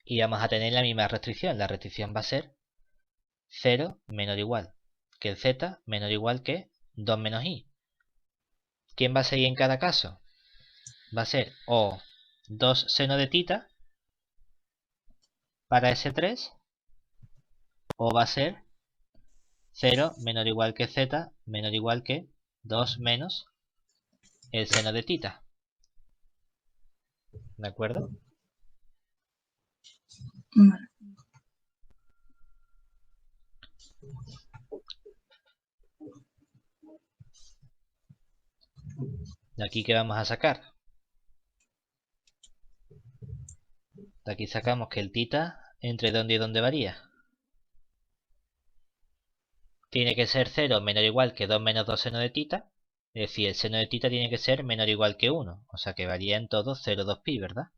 Y vamos a tener la misma restricción. La restricción va a ser 0 menor o igual que el z menor o igual que 2 menos i. ¿Quién va a seguir en cada caso? Va a ser o 2 seno de θ para S3 o va a ser 0 menor o igual que z menor o igual que 2 menos el seno de θ. ¿De acuerdo? De aquí, ¿qué vamos a sacar? De aquí sacamos que el tita, ¿entre dónde y dónde varía? Tiene que ser 0 menor o igual que 2 menos 2 seno de tita. Es decir, el seno de tita tiene que ser menor o igual que 1. O sea que varía en todo 0,2pi, ¿verdad?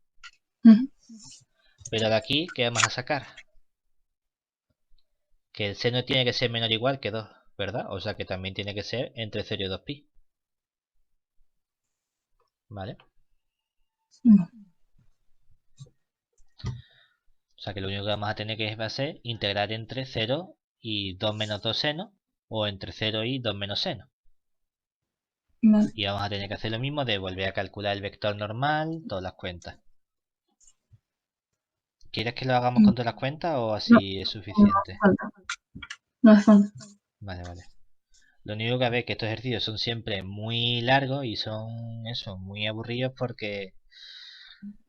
Pero de aquí, ¿qué vamos a sacar? Que el seno tiene que ser menor o igual que 2, ¿verdad? O sea que también tiene que ser entre 0 y 2pi. ¿Vale? O sea que lo único que vamos a tener que va a ser integrar entre 0 y 2 menos 2 seno, o entre 0 y 2 menos seno.
Vale.
Y vamos a tener que hacer lo mismo de volver a calcular el vector normal, todas las cuentas. ¿Quieres que lo hagamos con todas las cuentas o así es suficiente?
No hace falta.
Vale, vale. Lo único que ver que estos ejercicios son siempre muy largos y son eso, muy aburridos porque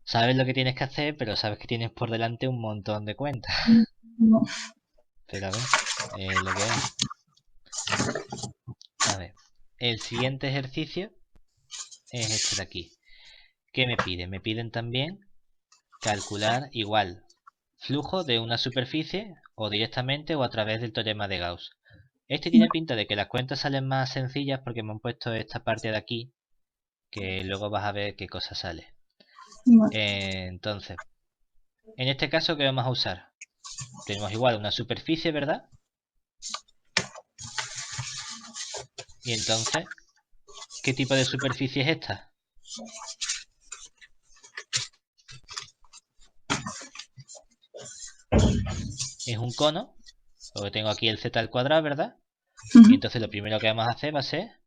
sabes lo que tienes que hacer, pero sabes que tienes por delante un montón de cuentas.
No.
Pero a ver, lo que es. A ver, el siguiente ejercicio es este de aquí. ¿Qué me piden? Me piden también calcular igual flujo de una superficie o directamente o a través del teorema de Gauss. Este tiene pinta de que las cuentas salen más sencillas porque me han puesto esta parte de aquí, que luego vas a ver qué cosa sale. Entonces, en este caso, ¿qué vamos a usar? Tenemos igual una superficie, ¿verdad? Y entonces, ¿qué tipo de superficie es esta? Es un cono, porque tengo aquí el z al cuadrado, ¿verdad? Y entonces lo primero que vamos a hacer va a ser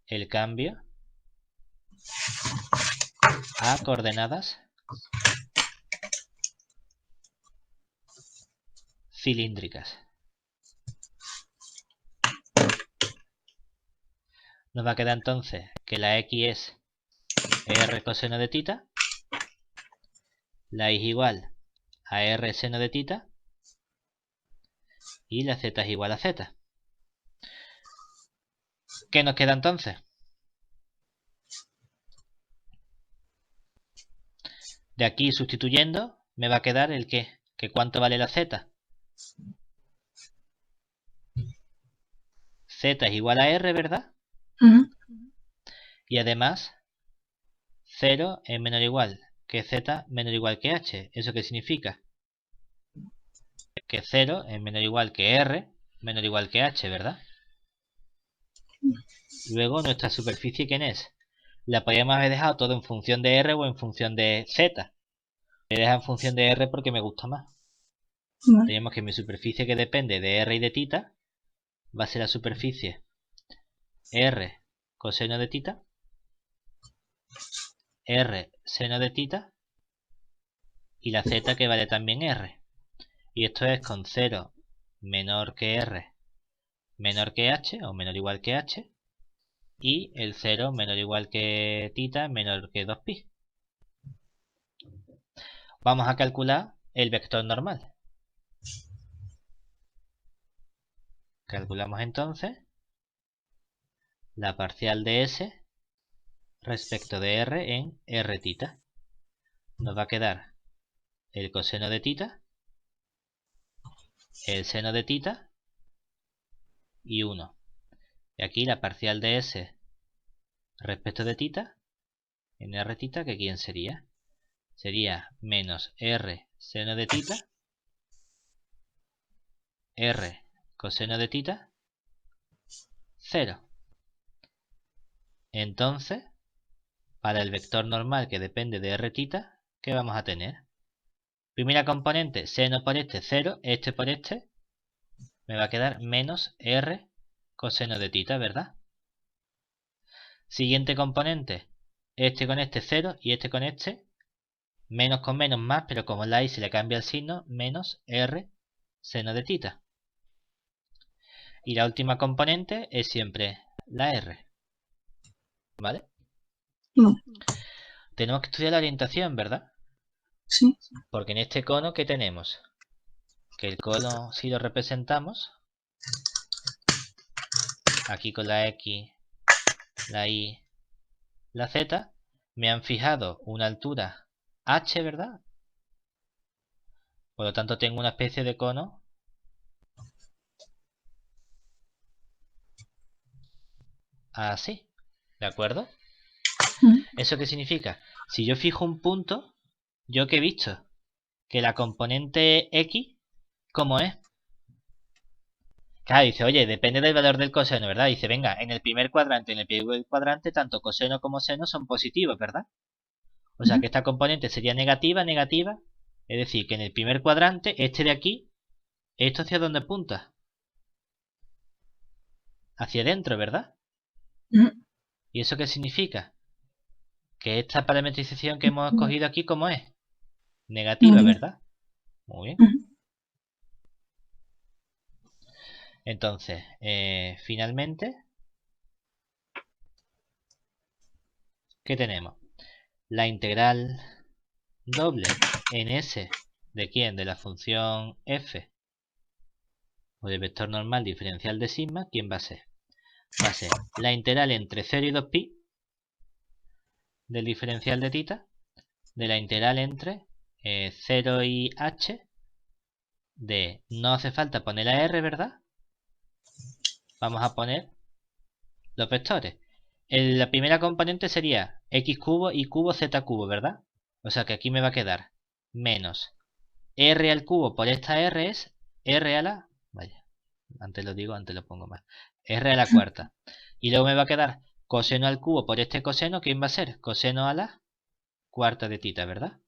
el cambio a coordenadas cilíndricas. Nos va a quedar entonces que la x es r coseno de tita, la y es igual a r seno de tita y la z es igual a z. ¿Qué nos queda entonces? De aquí sustituyendo me va a quedar el qué, que cuánto vale la z. Z es igual a r, ¿verdad? Y además 0 es menor o igual que z menor o igual que h. ¿Eso qué significa? Que 0 es menor o igual que r menor o igual que h, ¿verdad? Luego nuestra superficie, ¿quién es? La podríamos haber dejado todo en función de r o en función de z. Voy a dejar en función de r porque me gusta más. Tenemos que mi superficie que depende de r y de tita va a ser la superficie r coseno de tita, r seno de tita y la z que vale también r. Y esto es con 0 menor que r menor que h o menor o igual que h y el 0 menor o igual que tita menor que 2pi. Vamos a calcular el vector normal. Calculamos entonces la parcial de s respecto de r en r tita. Nos va a quedar el coseno de tita, el seno de tita y 1. Y aquí la parcial de s respecto de tita en r tita, que ¿quién sería? Sería menos r seno de tita, r coseno de tita, 0. Entonces, para el vector normal que depende de r tita, ¿qué vamos a tener? Primera componente, seno por este, 0, este por este, me va a quedar menos r coseno de tita, ¿verdad? Siguiente componente, este con este 0 y este con este, menos con menos más, pero como la y se le cambia el signo, menos r seno de tita. Y la última componente es siempre la r. ¿Vale?
No.
Tenemos que estudiar la orientación, ¿verdad?
Sí.
Porque en este cono, ¿qué tenemos? Que el cono, si lo representamos, aquí con la x, la y la z, me han fijado una altura h, ¿verdad? Por lo tanto tengo una especie de cono así, ¿de acuerdo? ¿Eso qué significa? Si yo fijo un punto, ¿yo qué he visto? Que la componente x, ¿cómo es? Claro, dice, oye, depende del valor del coseno, ¿verdad? Dice, venga, en el primer cuadrante y en el primer cuadrante, tanto coseno como seno son positivos, ¿verdad? O sea que esta componente sería negativa, negativa. Es decir, que en el primer cuadrante, este de aquí, ¿esto hacia dónde apunta? Hacia adentro, ¿verdad? ¿Y eso qué significa? Que esta parametrización que hemos escogido aquí, ¿cómo es? Negativa, ¿verdad? Muy bien. Entonces, finalmente, ¿qué tenemos? La integral doble en S de quién? De la función f o de vector normal diferencial de sigma, ¿quién va a ser? Va a ser la integral entre 0 y 2pi del diferencial de θ de la integral entre 0 y h de, no hace falta poner la r, ¿verdad? Vamos a poner los vectores. La primera componente sería x cubo y cubo z cubo, ¿verdad? O sea que aquí me va a quedar menos r al cubo por esta r es r a la... Vaya, antes lo digo, antes lo pongo más. R a la cuarta. Y luego me va a quedar coseno al cubo por este coseno, ¿quién va a ser? Coseno a la cuarta de θ, ¿verdad?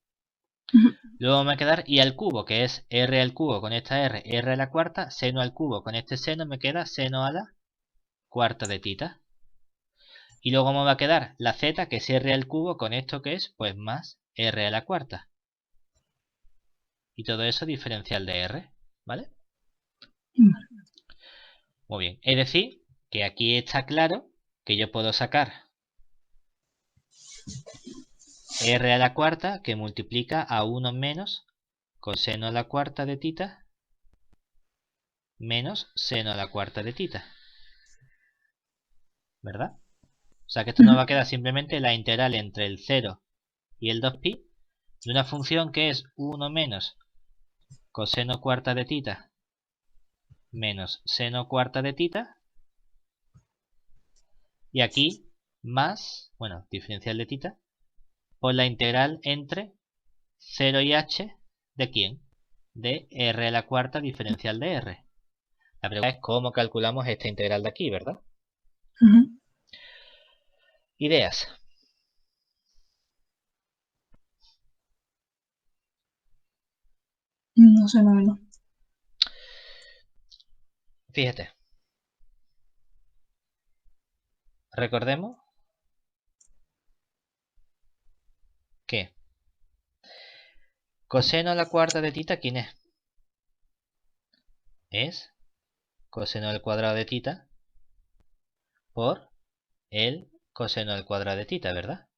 Luego me va a quedar y al cubo, que es r al cubo con esta r a la cuarta, seno al cubo con este seno, me queda seno a la cuarta de θ. Y luego me va a quedar la z, que es r al cubo con esto que es, pues más r a la cuarta. Y todo eso diferencial de r, ¿vale? Muy bien, es decir, que aquí está claro que yo puedo sacar r a la cuarta que multiplica a 1 menos coseno a la cuarta de θ menos seno a la cuarta de θ. ¿Verdad? O sea que esto nos va a quedar simplemente la integral entre el 0 y el 2pi de una función que es 1 menos coseno cuarta de θ menos seno cuarta de θ. Y aquí más, bueno, diferencial de θ por la integral entre 0 y h ¿de quién? De r a la cuarta diferencial de r. La pregunta es cómo calculamos esta integral de aquí, ¿verdad? Ideas.
No sé, la verdad.
Fíjate. Recordemos que coseno a la cuarta de θ, ¿quién es? Es coseno al cuadrado de θ por el coseno al cuadrado de θ, ¿verdad?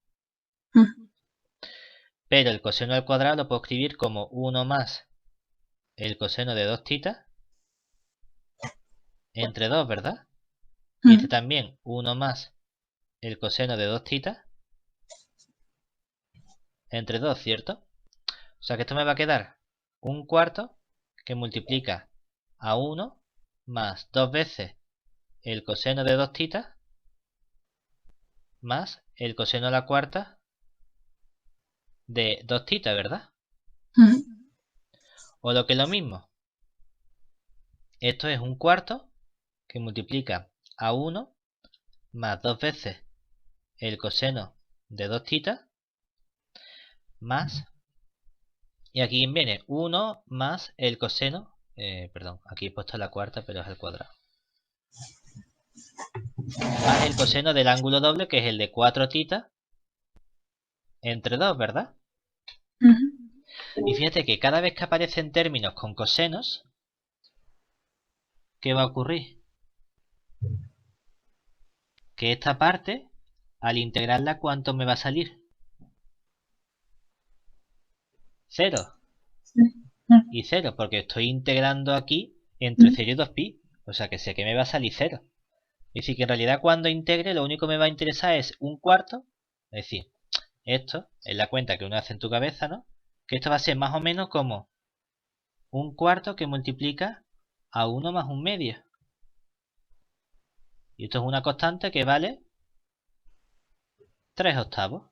Pero el coseno al cuadrado lo puedo escribir como 1 más el coseno de 2θ entre 2, ¿verdad? Y este también 1 más el coseno de 2θ entre 2, ¿cierto? O sea que esto me va a quedar un cuarto que multiplica a 1 más 2 veces el coseno de 2θ más el coseno a la cuarta de 2θ, ¿verdad? O lo que es lo mismo. Esto es un cuarto que multiplica a 1 más 2 veces el coseno de 2θ más... Y aquí viene 1 más el coseno... perdón, aquí he puesto la cuarta, pero es al cuadrado. Más el coseno del ángulo doble, que es el de 4θ entre 2, ¿verdad? Y fíjate que cada vez que aparecen términos con cosenos, ¿qué va a ocurrir? Que esta parte, al integrarla, ¿cuánto me va a salir? 0. Y 0, porque estoy integrando aquí entre 0 y 2pi. O sea que sé que me va a salir 0. Es decir, que en realidad cuando integre lo único que me va a interesar es un cuarto Es decir, esto es la cuenta que uno hace en tu cabeza, ¿no? Que esto va a ser más o menos como un cuarto que multiplica a 1 más un medio. Y esto es una constante que vale 3 octavos.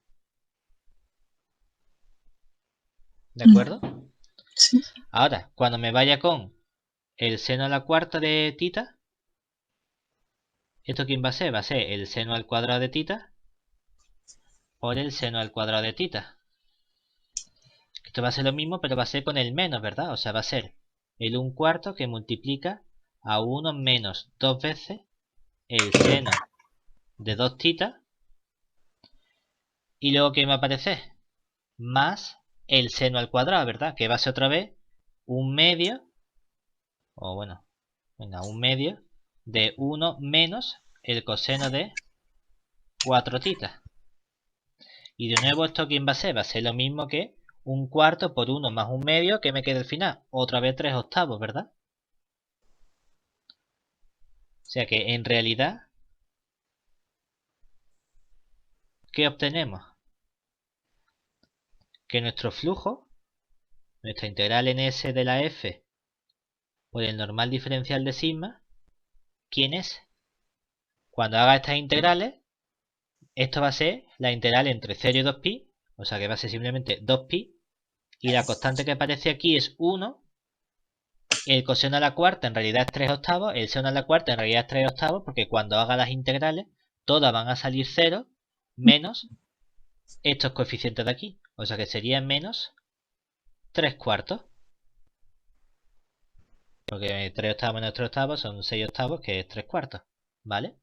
¿De acuerdo?
Sí.
Ahora, cuando me vaya con el seno a la cuarta de tita, ¿esto quién va a ser? Va a ser el seno al cuadrado de tita por el seno al cuadrado de tita. Esto va a ser lo mismo, pero va a ser con el menos, ¿verdad? O sea, va a ser el 1/4 que multiplica a 1 menos 2 veces el seno de 2 tita. Y luego, ¿qué me va a aparecer? Más el seno al cuadrado, ¿verdad? Que va a ser otra vez un medio, o bueno, venga, un medio de 1 menos el coseno de 4 tita. Y de nuevo, ¿esto quién va a ser? Va a ser lo mismo que 1/4 por 1 más un medio, que me queda al final. Otra vez 3 octavos, ¿verdad? O sea que en realidad, ¿qué obtenemos? Que nuestro flujo, nuestra integral en S de la f por el normal diferencial de sigma, ¿quién es? Cuando haga estas integrales, esto va a ser la integral entre 0 y 2pi, o sea que va a ser simplemente 2pi, y la constante que aparece aquí es 1, el coseno a la cuarta en realidad es 3 octavos, el seno a la cuarta en realidad es 3 octavos, porque cuando haga las integrales, todas van a salir 0, menos estos coeficientes de aquí, o sea que sería menos 3/4. Porque 3 octavos menos 3 octavos son 6 octavos, que es 3/4, ¿vale?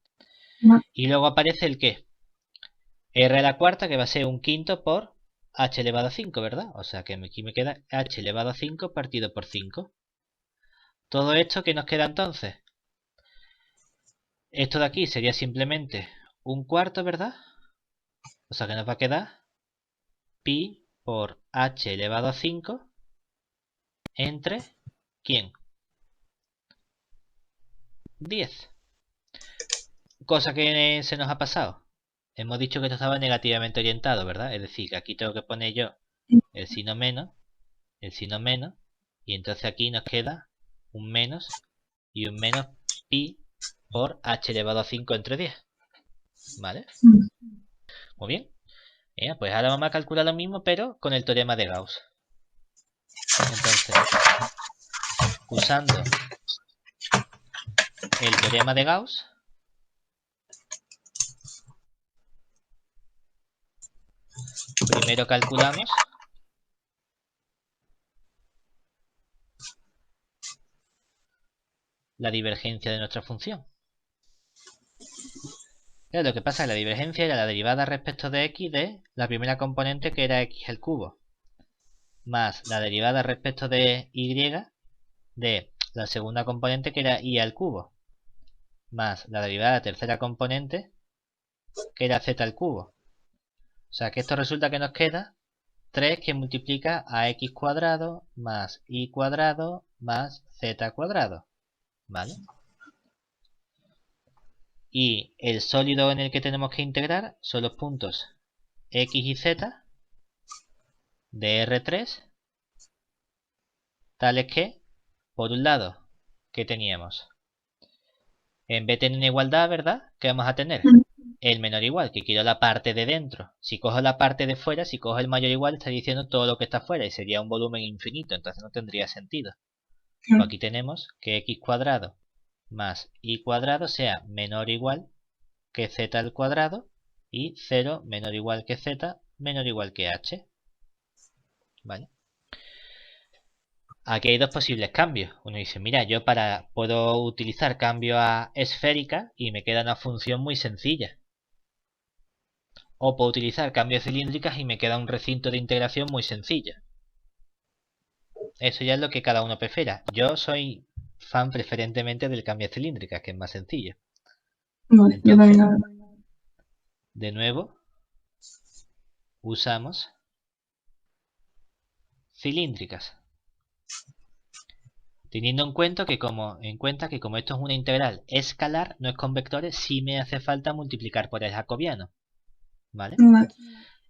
Vale.
Y luego aparece el ¿qué? R a la cuarta, que va a ser 1/5 por h elevado a 5, ¿verdad? O sea que aquí me queda h elevado a 5 partido por 5. Todo esto, ¿qué nos queda entonces? Esto de aquí sería simplemente 1/4, ¿verdad? O sea que nos va a quedar pi por h elevado a 5 entre ¿quién? 10. Cosa que se nos ha pasado. Hemos dicho que esto estaba negativamente orientado, ¿verdad? Es decir, que aquí tengo que poner yo el signo menos, y entonces aquí nos queda un menos y un menos pi por h elevado a 5 entre 10. ¿Vale? Muy bien. Pues ahora vamos a calcular lo mismo, pero con el teorema de Gauss. Entonces, usando el teorema de Gauss, primero calculamos la divergencia de nuestra función. Lo que pasa es que la divergencia era la derivada respecto de x de la primera componente, que era x al cubo, más la derivada respecto de y de la segunda componente, que era y al cubo, más la derivada de la tercera componente, que era z al cubo. O sea que esto resulta que nos queda 3 que multiplica a x cuadrado más y cuadrado más z cuadrado. ¿Vale? Y el sólido en el que tenemos que integrar son los puntos x y z de R3, tales que, por un lado, ¿qué teníamos? En vez de tener una igualdad, ¿verdad? ¿Qué vamos a tener? El menor igual, que quiero la parte de dentro. Si cojo la parte de fuera, si cojo el mayor igual, estaría diciendo todo lo que está fuera y sería un volumen infinito, entonces no tendría sentido. Pues aquí tenemos que x cuadrado más y cuadrado sea menor o igual que z al cuadrado y 0 menor o igual que z menor o igual que h. ¿Vale? Aquí hay dos posibles cambios. Uno dice, mira, yo puedo utilizar cambio a esférica y me queda una función muy sencilla. O puedo utilizar cambios cilíndricas y me queda un recinto de integración muy sencillo. Eso ya es lo que cada uno prefiera. Yo soy fan preferentemente del cambio cilíndricas, que es más sencillo.
Vale, yo
Entonces,
también.
de nuevo, usamos cilíndricas. Teniendo en cuenta que como esto es una integral escalar, no es con vectores, sí me hace falta multiplicar por el jacobiano. ¿vale?
Vale.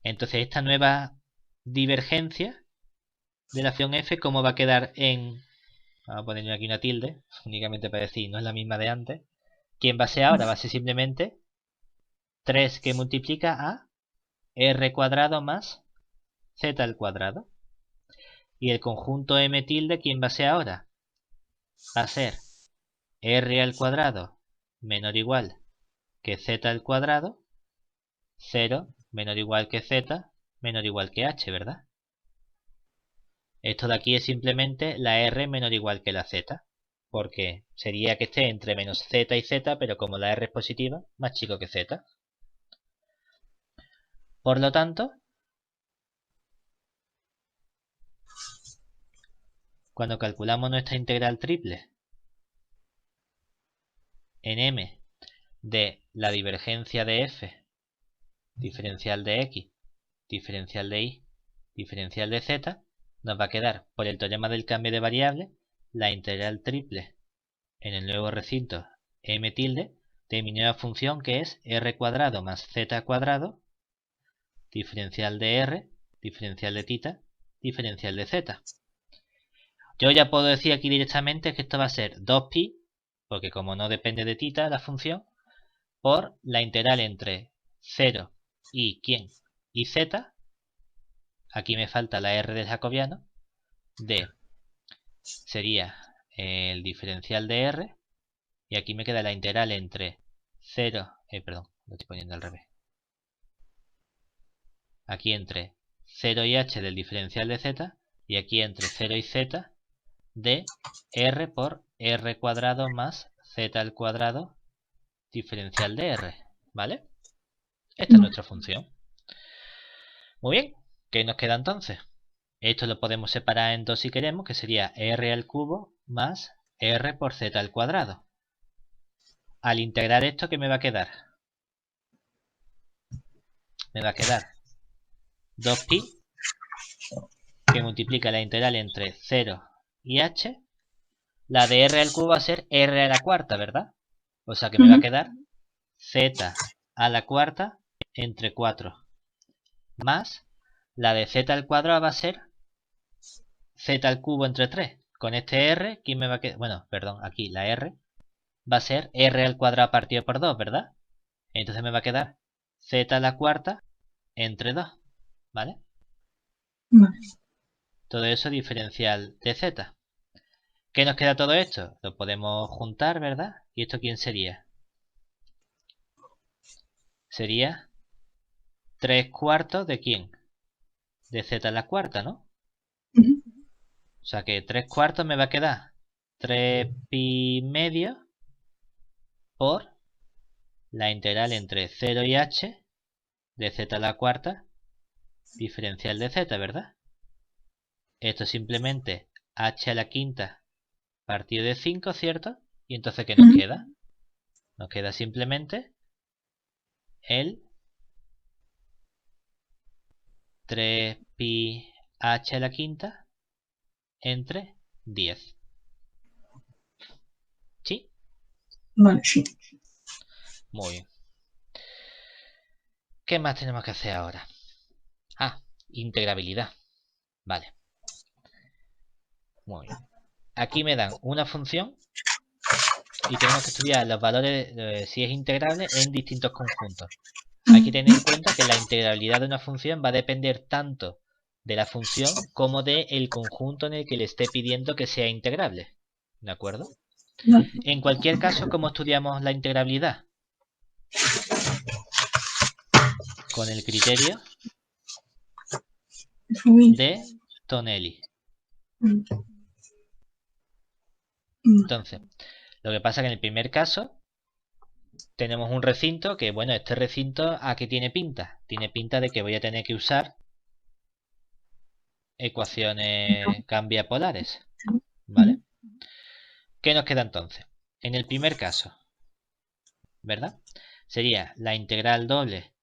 Entonces esta nueva divergencia de la función f, ¿cómo va a quedar en...? Vamos a ponerle aquí una tilde, únicamente para decir, no es la misma de antes. ¿Quién va a ser ahora? Va a ser simplemente 3 que multiplica a r cuadrado más z al cuadrado. Y el conjunto m tilde, ¿quién va a ser ahora? Va a ser r al cuadrado menor o igual que z al cuadrado, 0 menor o igual que z menor o igual que h, ¿verdad? Esto de aquí es simplemente la r menor o igual que la z, porque sería que esté entre menos z y z, pero como la r es positiva, más chico que z. Por lo tanto, cuando calculamos nuestra integral triple en m de la divergencia de f, diferencial de x, diferencial de y, diferencial de z, nos va a quedar, por el teorema del cambio de variable, la integral triple en el nuevo recinto m tilde de mi nueva función, que es r cuadrado más z cuadrado, diferencial de r, diferencial de θ, diferencial de z. Yo ya puedo decir aquí directamente que esto va a ser 2pi, porque como no depende de θ la función, por la integral entre 0 y ¿quién? Y z, aquí me falta la r del jacobiano, de, sería el diferencial de r, y aquí me queda la integral entre 0, perdón, lo estoy poniendo al revés. Aquí entre 0 y h del diferencial de z, y aquí entre 0 y z de r por r cuadrado más z al cuadrado diferencial de r, ¿vale? Esta es nuestra función. Muy bien, ¿qué nos queda entonces? Esto lo podemos separar en dos si queremos, que sería r al cubo más r por z al cuadrado. Al integrar esto, ¿qué me va a quedar? Me va a quedar 2pi, que multiplica la integral entre 0 y h. La de r al cubo va a ser r a la cuarta, ¿verdad? O sea que me va a quedar z a la cuarta entre 4. Más la de z al cuadrado va a ser z al cubo entre 3. Con este r, ¿quién me va a quedar? Bueno, perdón, aquí la r va a ser r al cuadrado partido por 2, ¿verdad? Entonces me va a quedar z a la cuarta entre 2, ¿vale?
Vale.
Todo eso diferencial de z. ¿Qué nos queda todo esto? Lo podemos juntar, ¿verdad? ¿Y esto quién sería? Sería 3 cuartos de quién? De z a la cuarta, ¿no? O sea que 3 cuartos me va a quedar 3 pi medio por la integral entre 0 y h de z a la cuarta diferencial de z, ¿verdad? Esto es simplemente h a la quinta partido de 5, ¿cierto? Y entonces, ¿qué nos queda? Nos queda simplemente el 3 pi h a la quinta entre 10. ¿Sí?
Vale, sí.
Muy bien. ¿Qué más tenemos que hacer ahora? Ah, integrabilidad. Vale. Muy bien. Aquí me dan una función y tenemos que estudiar los valores, si es integrable, en distintos conjuntos. Hay que tener en cuenta que la integrabilidad de una función va a depender tanto de la función como del conjunto en el que le esté pidiendo que sea integrable. ¿De acuerdo?
Vale.
En cualquier caso, ¿cómo estudiamos la integrabilidad? Con el criterio de Tonelli. Entonces, lo que pasa es que en el primer caso tenemos un recinto que, bueno, este recinto ¿a qué tiene pinta? Tiene pinta de que voy a tener que usar ecuaciones cambiapolares, ¿vale? ¿Qué nos queda entonces? En el primer caso, ¿verdad? Sería la integral doble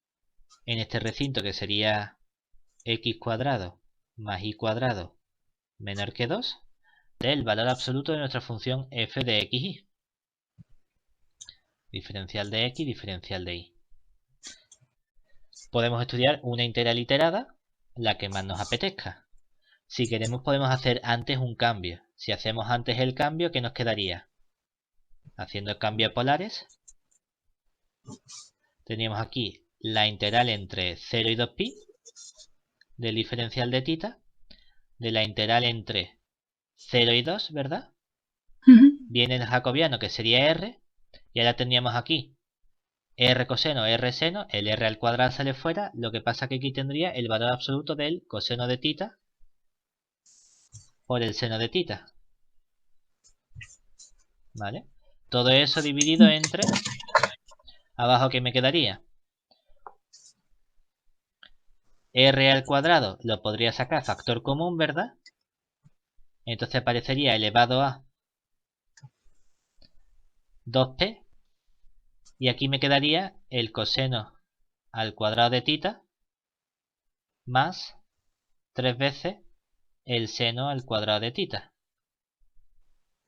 en este recinto, que sería x cuadrado más y cuadrado menor que 2 del valor absoluto de nuestra función f de x y. Diferencial de x, diferencial de y. podemos estudiar una integral iterada, la que más nos apetezca. Si queremos podemos hacer antes un cambio. Si hacemos antes el cambio, ¿qué nos quedaría? Haciendo el cambio a polares, teníamos aquí la integral entre 0 y 2pi del diferencial de θ, de la integral entre 0 y 2, ¿verdad? Viene el jacobiano, que sería r, y ahora tendríamos aquí r coseno, r seno, el r al cuadrado sale fuera, lo que pasa que aquí tendría el valor absoluto del coseno de θ por el seno de θ. ¿Vale? Todo eso dividido entre... Abajo, ¿qué me quedaría? R al cuadrado lo podría sacar factor común, ¿verdad? Entonces aparecería elevado a 2p. Y aquí me quedaría el coseno al cuadrado de θ más 3 veces el seno al cuadrado de θ.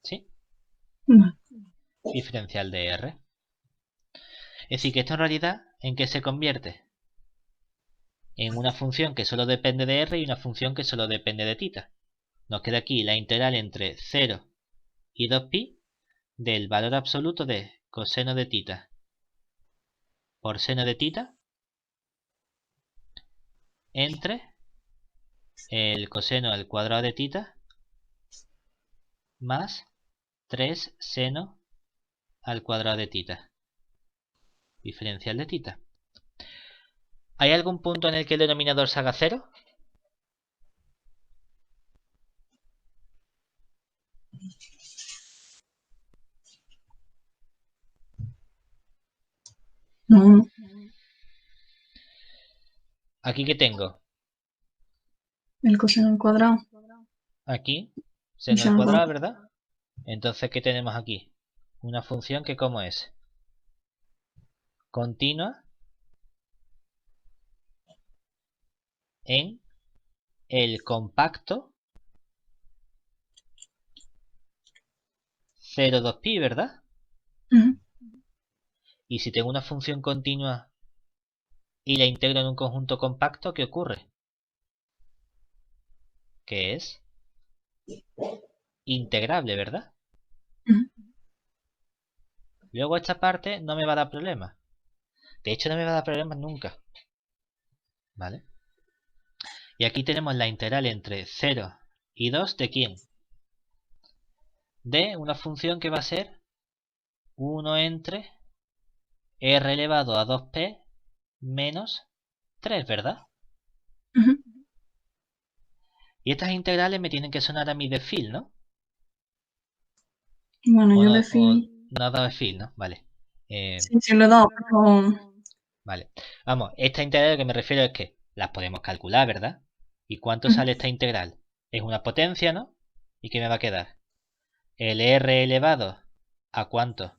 ¿Sí? Diferencial de r. Es decir, que esto en realidad, ¿en qué se convierte? En una función que solo depende de r y una función que solo depende de θ. Nos queda aquí la integral entre 0 y 2pi del valor absoluto de coseno de θ por seno de θ entre el coseno al cuadrado de θ más 3 seno al cuadrado de θ. Diferencial de θ. ¿Hay algún punto en el que el denominador se haga 0?
No.
¿Aquí qué tengo?
El coseno al cuadrado.
Aquí, seno al cuadrado, ¿verdad? Entonces, ¿qué tenemos aquí? Una función que ¿cómo es? Continua en el compacto 0, 2pi, ¿verdad? Y si tengo una función continua y la integro en un conjunto compacto, ¿qué ocurre? Que es integrable, ¿verdad? Luego esta parte no me va a dar problemas. De hecho, no me va a dar problemas nunca. ¿Vale? Y aquí tenemos la integral entre 0 y 2 de ¿quién? De una función que va a ser 1 entre r elevado a 2p menos 3, ¿verdad? Y estas integrales me tienen que sonar a mi de Field, ¿no?
Bueno, yo
no,
de Field...
no ha dado de Field, ¿no? Vale.
Sí, lo he dado, pero...
Vale. Vamos, esta integral a lo que me refiero es que las podemos calcular, ¿verdad? ¿Y cuánto sale esta integral? Es una potencia, ¿no? ¿Y qué me va a quedar? El r elevado a ¿cuánto?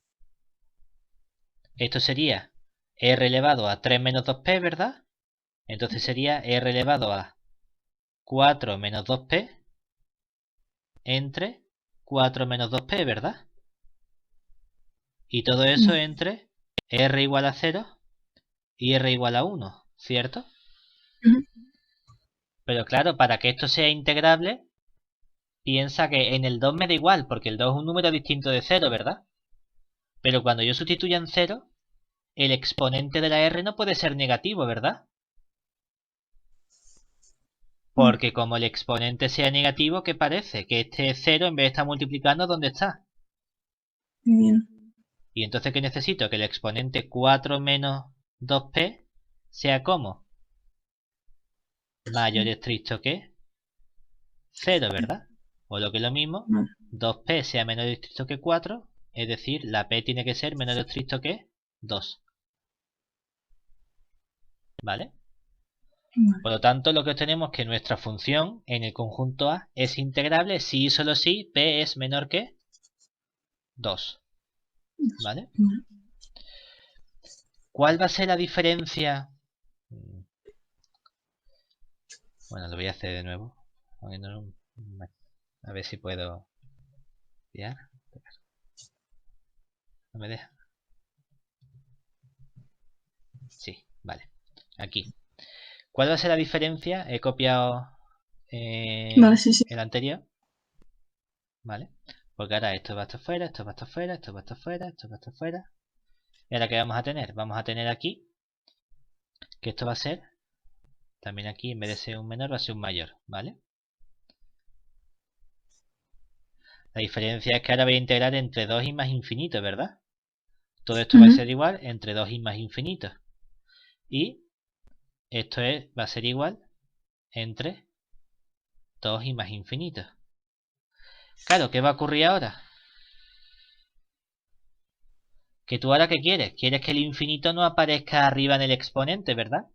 Esto sería r elevado a 3 menos 2p, ¿verdad? Entonces sería r elevado a 4 menos 2p entre 4 menos 2p, ¿verdad? Y todo eso entre r igual a 0 y r igual a 1, ¿cierto? Pero claro, para que esto sea integrable, piensa que en el 2 me da igual, porque el 2 es un número distinto de 0, ¿verdad? Pero cuando yo sustituya en 0, el exponente de la r no puede ser negativo, ¿verdad? Porque como el exponente sea negativo, ¿qué parece? Que este 0 en vez de estar multiplicando, ¿dónde está?
Bien.
Y entonces, ¿qué necesito? Que el exponente 4 menos 2p sea como mayor estricto que 0, ¿verdad? O lo que es lo mismo, 2p sea menor estricto que 4, es decir, la p tiene que ser menor estricto que 2. ¿Vale? Por lo tanto, lo que obtenemos es que nuestra función en el conjunto A es integrable si y solo si p es menor que 2. ¿Vale? ¿Cuál va a ser la diferencia? Bueno, lo voy a hacer de nuevo. A ver si puedo... ¿Ya? ¿No me deja? Sí, vale. Aquí. ¿Cuál va a ser la diferencia? He copiado
Vale, sí, sí.
el anterior. ¿Vale? Porque ahora esto va a estar fuera, esto va a estar fuera, esto va a estar fuera, esto va a estar fuera. ¿Y ahora qué vamos a tener? Vamos a tener aquí que esto va a ser, también aquí en vez de ser un menor va a ser un mayor, ¿vale? La diferencia es que ahora voy a integrar entre 2 y más infinito, ¿verdad? Todo esto va a ser igual entre 2 y más infinito. Y esto va a ser igual entre 2 y más infinito. Claro, ¿qué va a ocurrir ahora? Que tú ahora ¿qué quieres? Quieres que el infinito no aparezca arriba en el exponente, ¿verdad?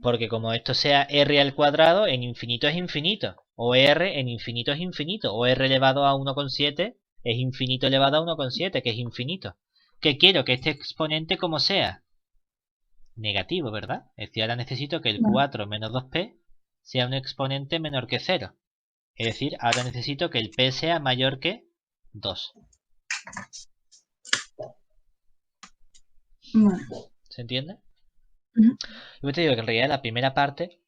Porque como esto sea r al cuadrado, en infinito es infinito. O r en infinito es infinito. O r elevado a 1,7 es infinito elevado a 1,7, que es infinito. ¿Qué quiero? Que este exponente como sea negativo, ¿verdad? Es decir, ahora necesito que el 4 menos 2p sea un exponente menor que 0. Es decir, ahora necesito que el p sea mayor que 2.
Vale.
¿Se entiende? Yo te digo que en realidad la primera parte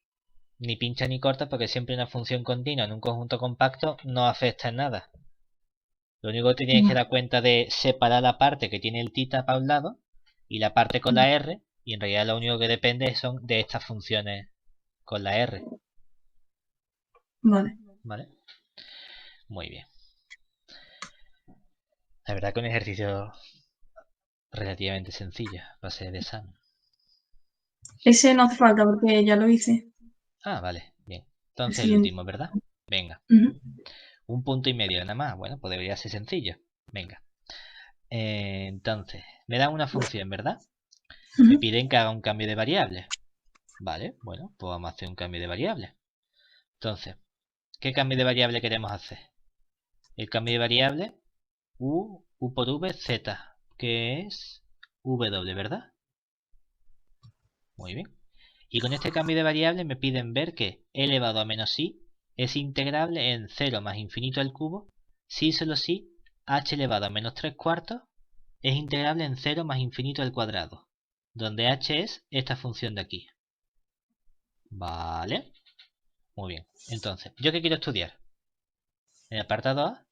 ni pincha ni corta porque siempre una función continua en un conjunto compacto no afecta en nada. Lo único que te tienes que dar cuenta de separar la parte que tiene el tita para un lado y la parte con la r, y en realidad lo único que depende son de estas funciones con la r.
Vale.
¿Vale? Muy bien. La verdad que un ejercicio relativamente sencillo para ser de examen.
Ese no hace falta porque ya lo hice.
Ah, vale, bien. Entonces el último, ¿verdad? Venga. 1,5 puntos nada más. Bueno, pues debería ser sencillo. Venga. Entonces, me dan una función, ¿verdad? Me piden que haga un cambio de variable. Vale, bueno, pues vamos a hacer un cambio de variable. Entonces, ¿qué cambio de variable queremos hacer? El cambio de variable u por v, z, que es w, ¿verdad? Muy bien. Y con este cambio de variable me piden ver que e elevado a menos i es integrable en 0 más infinito al cubo si solo si h elevado a menos 3 cuartos es integrable en 0 más infinito al cuadrado, donde h es esta función de aquí. Vale. Muy bien. Entonces, ¿yo qué quiero estudiar? En el apartado A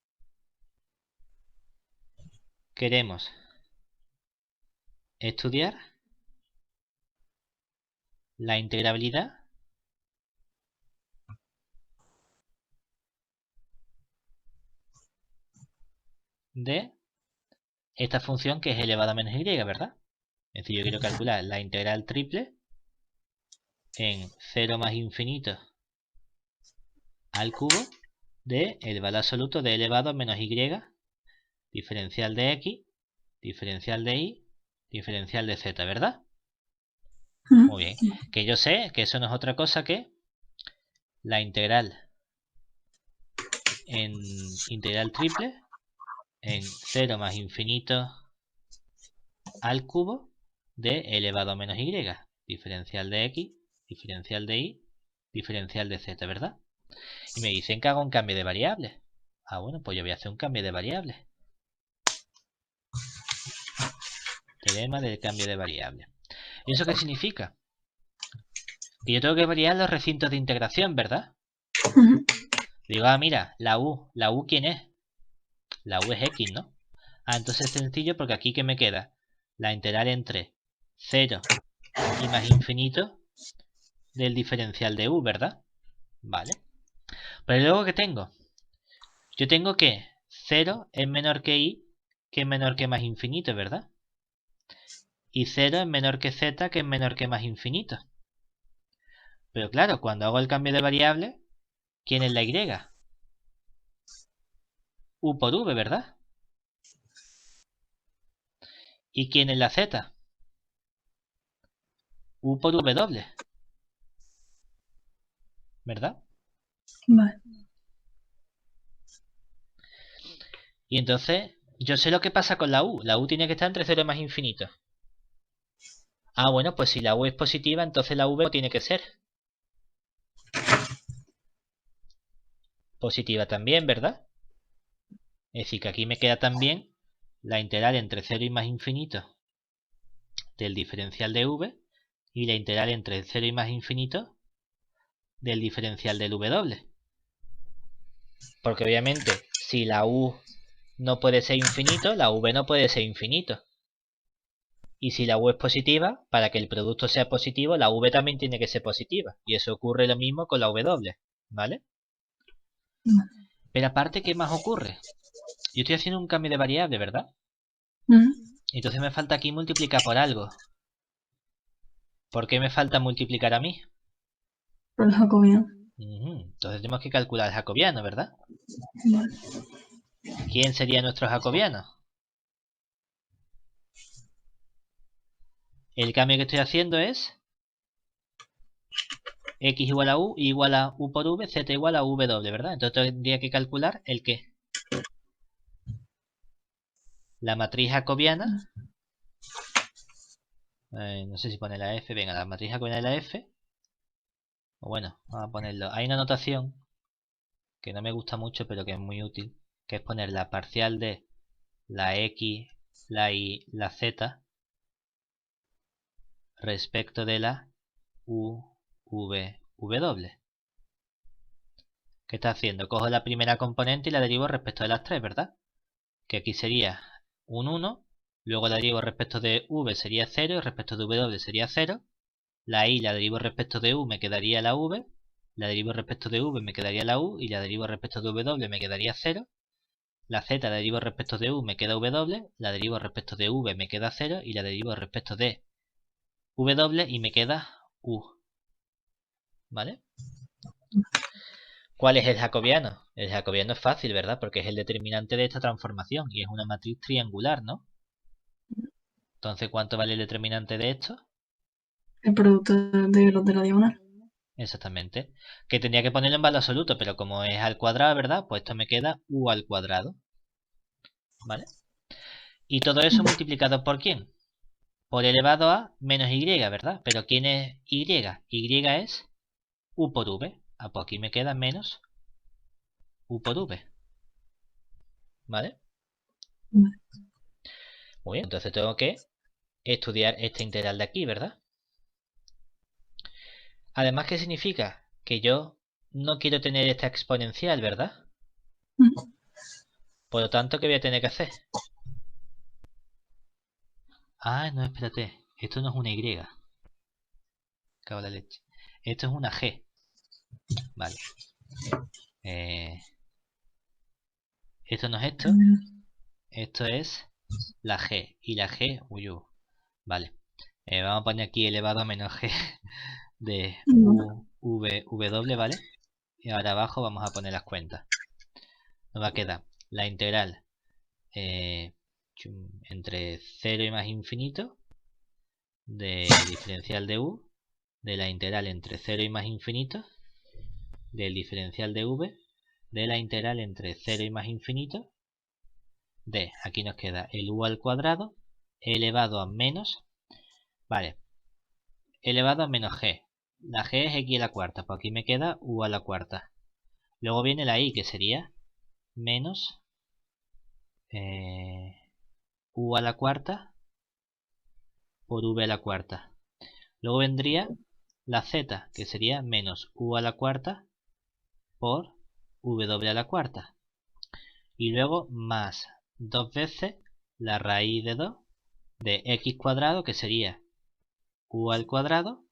queremos estudiar la integrabilidad de esta función que es elevado a menos y, ¿verdad? Es decir, yo quiero calcular la integral triple en 0 más infinito al cubo de el valor absoluto de elevado a menos y, diferencial de x, diferencial de y, diferencial de z, ¿verdad? Muy bien. Que yo sé que eso no es otra cosa que la integral en integral triple en 0 más infinito al cubo de elevado a menos y, diferencial de x, diferencial de y, diferencial de z, ¿verdad? Y me dicen que haga un cambio de variable. Ah, bueno, pues yo voy a hacer un cambio de variable. Teorema del cambio de variable. ¿Y eso qué significa? Que yo tengo que variar los recintos de integración, ¿verdad? Digo, ah, mira, la U ¿quién es? La U es X, ¿no? Ah, entonces es sencillo porque aquí ¿qué me queda? La integral entre 0 y más infinito del diferencial de U, ¿verdad? Vale. Pero luego ¿qué tengo? Yo tengo que 0 es menor que I, que es menor que más infinito, ¿verdad? Y 0 es menor que Z, que es menor que más infinito. Pero claro, cuando hago el cambio de variable, ¿quién es la Y? U por V, ¿verdad? ¿Y quién es la Z? U por W. ¿Verdad?
Vale.
Y entonces, yo sé lo que pasa con la U. La U tiene que estar entre 0 y más infinito. Ah, bueno, pues si la U es positiva, entonces la V tiene que ser positiva también, ¿verdad? Es decir, que aquí me queda también la integral entre 0 y más infinito del diferencial de V. y la integral entre el 0 y más infinito del diferencial del w. Porque obviamente si la u no puede ser infinito, la v no puede ser infinito. Y si la u es positiva, para que el producto sea positivo, la v también tiene que ser positiva. Y eso ocurre lo mismo con la w, ¿vale? Pero aparte, ¿qué más ocurre? Yo estoy haciendo un cambio de variable, ¿verdad? Entonces me falta aquí multiplicar por algo. ¿Por qué me falta multiplicar a mí?
Por el jacobiano.
Entonces tenemos que calcular el jacobiano, ¿verdad?
Vale.
¿Quién sería nuestro jacobiano? El cambio que estoy haciendo es x igual a u igual a u por v, z igual a w, ¿verdad? Entonces tendría que calcular el qué. La matriz jacobiana. No sé si pone la f. Venga, la matriz jacobiana de la f. O bueno, vamos a ponerlo. Hay una notación que no me gusta mucho, pero que es muy útil, que es poner la parcial de la x, la y, la z respecto de la u, v, w. ¿Qué está haciendo? Cojo la primera componente y la derivo respecto de las tres, ¿verdad? Que aquí sería un 1, luego la derivo respecto de v sería 0 y respecto de w sería 0. La y la derivo respecto de u me quedaría la v, la derivo respecto de v me quedaría la u y la derivo respecto de w me quedaría 0. La z la derivo respecto de u me queda w, la derivo respecto de v me queda 0 y la derivo respecto de w y me queda u. ¿Vale? ¿Cuál es el jacobiano? El jacobiano es fácil, ¿verdad? Porque es el determinante de esta transformación y es una matriz triangular, ¿no? Entonces, ¿cuánto vale el determinante de esto?
El producto de los de la diagonal.
Exactamente. Que tendría que ponerlo en valor absoluto, pero como es al cuadrado, ¿verdad? Pues esto me queda u al cuadrado. ¿Vale? Y todo eso multiplicado ¿por quién? Por elevado a menos y, ¿verdad? Pero ¿quién es y? Y es u por v. Ah, pues aquí me queda menos u por v. ¿Vale?
Vale.
Muy bien, entonces tengo que estudiar esta integral de aquí, ¿verdad? Además, ¿qué significa? Que yo no quiero tener esta exponencial, ¿verdad? Por lo tanto, ¿qué voy a tener que hacer? Ah, no, espérate. Esto no es una y. Cago en la leche. Esto es una g. Vale. Esto no es esto. Esto es la g. Y la g, vale. Vamos a poner aquí elevado a menos g de u, v, w, ¿vale? Y ahora abajo vamos a poner las cuentas. Nos va a quedar la integral entre 0 y más infinito del diferencial de u, de la integral entre 0 y más infinito del diferencial de v, de la integral entre 0 y más infinito de, aquí nos queda el u al cuadrado elevado a menos, vale, elevado a menos g. La g es x a la cuarta, pues aquí me queda u a la cuarta. Luego viene la y, que sería menos u a la cuarta por v a la cuarta. Luego vendría la z, que sería menos u a la cuarta por w a la cuarta. Y luego más dos veces la raíz de 2 de x cuadrado, que sería u al cuadrado,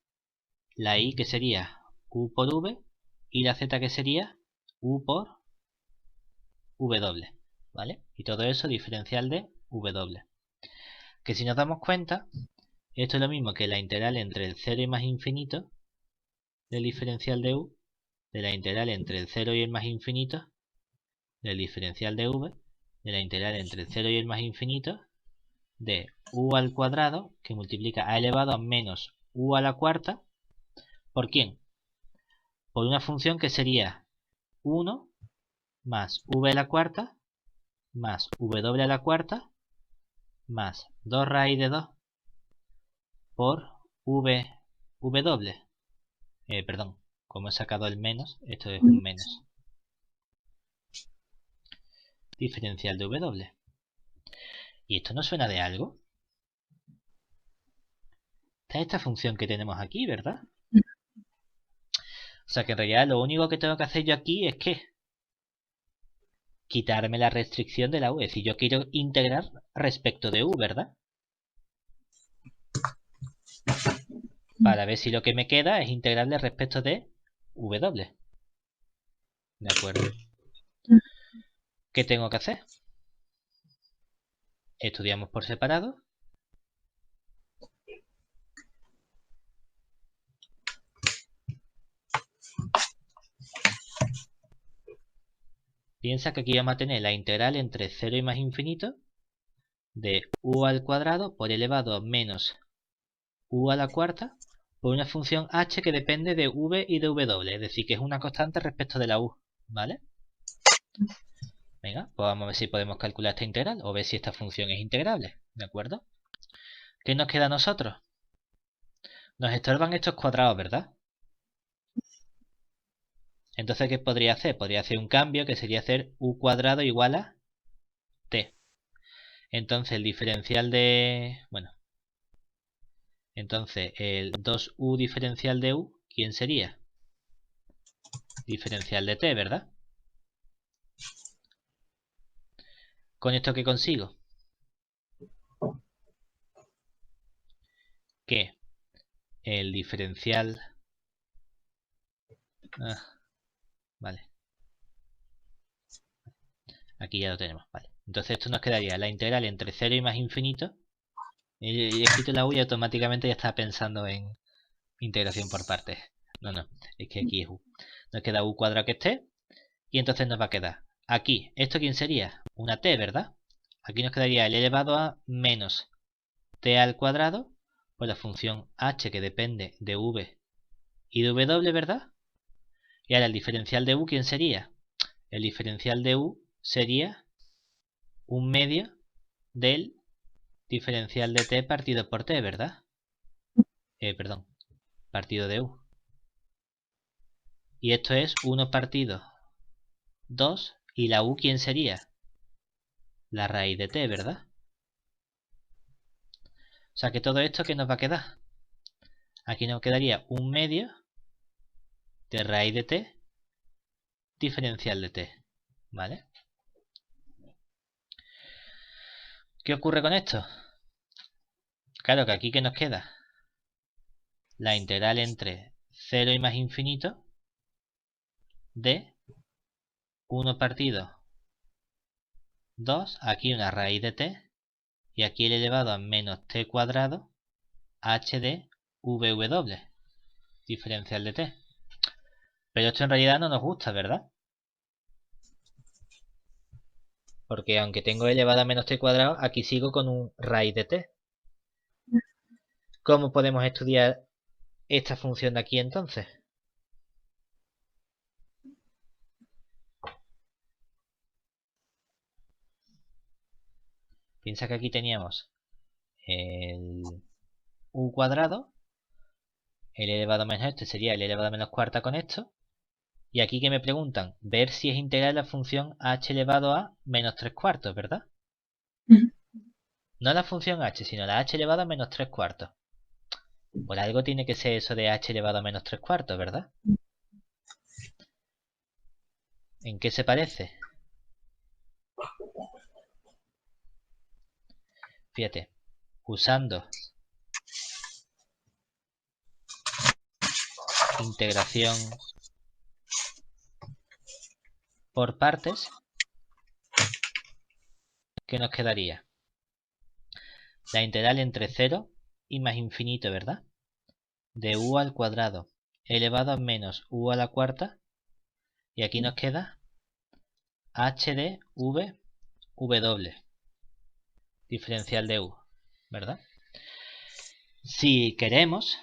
la y, que sería u por v, y la z, que sería u por w, ¿vale? Y todo eso diferencial de w. Que si nos damos cuenta, esto es lo mismo que la integral entre el 0 y más infinito del diferencial de u, de la integral entre el 0 y el más infinito del diferencial de v, de la integral entre el 0 y el más infinito de u al cuadrado, que multiplica a elevado a menos u a la cuarta. ¿Por quién? Por una función que sería 1 más v a la cuarta más w a la cuarta más 2 raíz de 2 por w. Perdón, como he sacado el menos, esto es un menos. Diferencial de w. ¿Y esto no suena de algo? Esta es esta función que tenemos aquí, ¿verdad? O sea que en realidad lo único que tengo que hacer yo aquí es que quitarme la restricción de la u. Es decir, yo quiero integrar respecto de u, ¿verdad? Para ver si lo que me queda es integrable respecto de w. ¿De acuerdo? ¿Qué tengo que hacer? Estudiamos por separado. Piensa que aquí vamos a tener la integral entre 0 y más infinito de u al cuadrado por elevado a menos u a la cuarta por una función h que depende de v y de w, es decir, que es una constante respecto de la u, ¿vale? Venga, pues vamos a ver si podemos calcular esta integral o ver si esta función es integrable, ¿de acuerdo? ¿Qué nos queda a nosotros? Nos estorban estos cuadrados, ¿verdad? Entonces, ¿qué podría hacer? Podría hacer un cambio que sería hacer u cuadrado igual a t. Entonces, el diferencial de... Bueno, entonces el 2u diferencial de u, ¿quién sería? Diferencial de t, ¿verdad? ¿Con esto qué consigo? Que el diferencial... vale. Aquí ya lo tenemos, vale. Entonces esto nos quedaría la integral entre 0 y más infinito. He escrito la u y automáticamente ya estaba pensando en integración por partes. No, es que aquí es u. Nos queda u cuadrado que esté. Y entonces nos va a quedar aquí. ¿Esto quién sería? Una t, ¿verdad? Aquí nos quedaría el elevado a menos t al cuadrado por la función h que depende de v y de w, ¿verdad? Y ahora el diferencial de u, ¿quién sería? El diferencial de u sería un medio del diferencial de t partido por t, ¿verdad? Perdón, partido de u. Y esto es 1 partido 2. ¿Y la u quién sería? La raíz de t, ¿verdad? O sea que todo esto, ¿qué nos va a quedar? Aquí nos quedaría un medio de raíz de t diferencial de t, ¿vale? ¿Qué ocurre con esto? Claro que aquí ¿qué nos queda? La integral entre 0 y más infinito de 1 partido 2, aquí una raíz de t, y aquí el elevado a menos t cuadrado h de vw, diferencial de t. Pero esto en realidad no nos gusta, ¿verdad? Porque aunque tengo elevado a menos t cuadrado, aquí sigo con un raíz de t. ¿Cómo podemos estudiar esta función de aquí entonces? Piensa que aquí teníamos el u cuadrado, el elevado a menos este sería el elevado a menos cuarta con esto, y aquí que me preguntan, ver si es integral la función h elevado a menos 3 cuartos, ¿verdad? No la función h, sino la h elevado a menos 3 cuartos. Por algo tiene que ser eso de h elevado a menos 3 cuartos, ¿verdad? ¿En qué se parece? Fíjate, usando integración por partes, ¿qué nos quedaría? La integral entre 0 y más infinito, ¿verdad? De u al cuadrado elevado a menos u a la cuarta, y aquí nos queda h de w, diferencial de u, ¿verdad? Si queremos,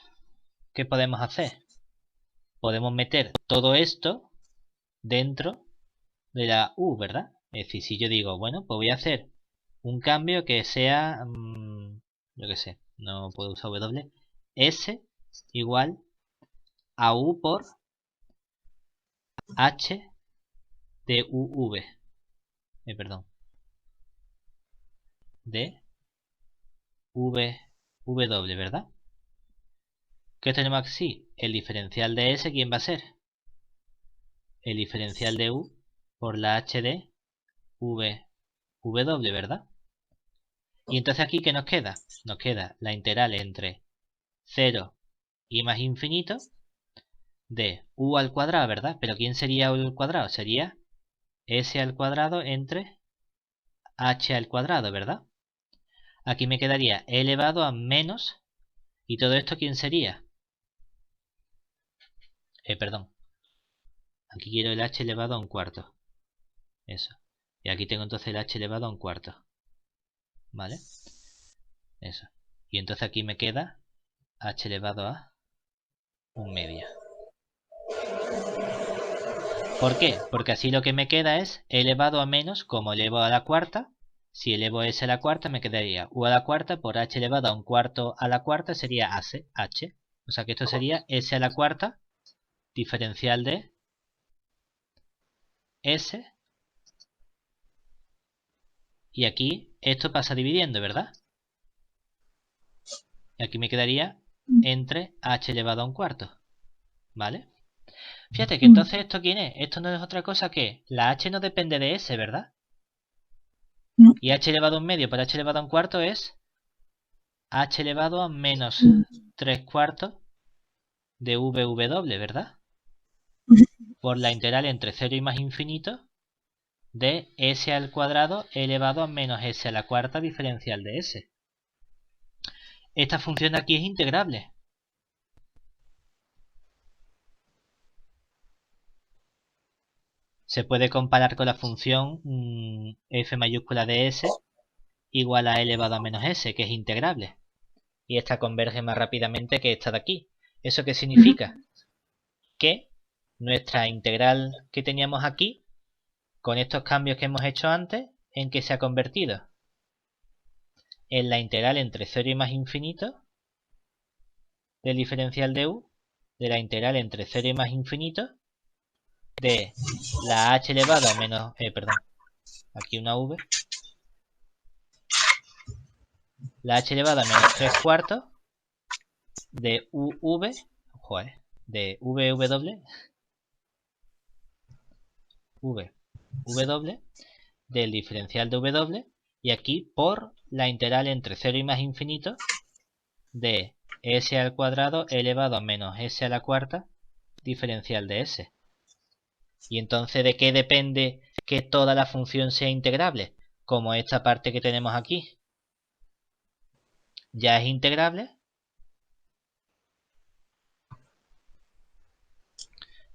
¿qué podemos hacer? Podemos meter todo esto dentro de la u, ¿verdad? Es decir, si yo digo, bueno, pues voy a hacer un cambio que sea, yo qué sé, no puedo usar w, s igual a u por h de uv, perdón, de v, w, ¿verdad? ¿Qué tenemos aquí? El diferencial de S, ¿quién va a ser? El diferencial de U por la H de W, ¿verdad? Y entonces aquí, ¿qué nos queda? Nos queda la integral entre 0 y más infinito de U al cuadrado, ¿verdad? Pero ¿quién sería U al cuadrado? Sería S al cuadrado entre H al cuadrado, ¿verdad? Aquí me quedaría elevado a menos... ¿Y todo esto quién sería? Perdón. Aquí quiero el H elevado a un cuarto. Eso. Y aquí tengo entonces el H elevado a un cuarto. ¿Vale? Eso. Y entonces aquí me queda H elevado a un medio. ¿Por qué? Porque así lo que me queda es elevado a menos, como elevo a la cuarta. Si elevo S a la cuarta me quedaría U a la cuarta por H elevado a un cuarto a la cuarta sería H. O sea que esto sería S a la cuarta diferencial de S. Y aquí esto pasa dividiendo, ¿verdad? Y aquí me quedaría entre H elevado a un cuarto. ¿Vale? Fíjate que entonces esto ¿quién es? Esto no es otra cosa que la H no depende de S, ¿verdad?
No.
Y H elevado a un medio por H elevado a un cuarto es H elevado a menos 3 cuartos de VW, ¿verdad? Por la integral entre 0 y más infinito de S al cuadrado elevado a menos S a la cuarta diferencial de S. Esta función de aquí es integrable. Se puede comparar con la función f mayúscula de S igual a elevado a menos S, que es integrable. Y esta converge más rápidamente que esta de aquí. ¿Eso qué significa? Que nuestra integral que teníamos aquí, con estos cambios que hemos hecho antes, ¿en qué se ha convertido? En la integral entre 0 y más infinito del diferencial de U, de la integral entre 0 y más infinito de la h elevado a menos, perdón, aquí una v, la h elevado a menos 3 cuartos de uv, joder, de vw, w del diferencial de w, y aquí por la integral entre 0 y más infinito de s al cuadrado elevado a menos s a la cuarta diferencial de s. Y entonces, ¿de qué depende que toda la función sea integrable? Como esta parte que tenemos aquí ya es integrable,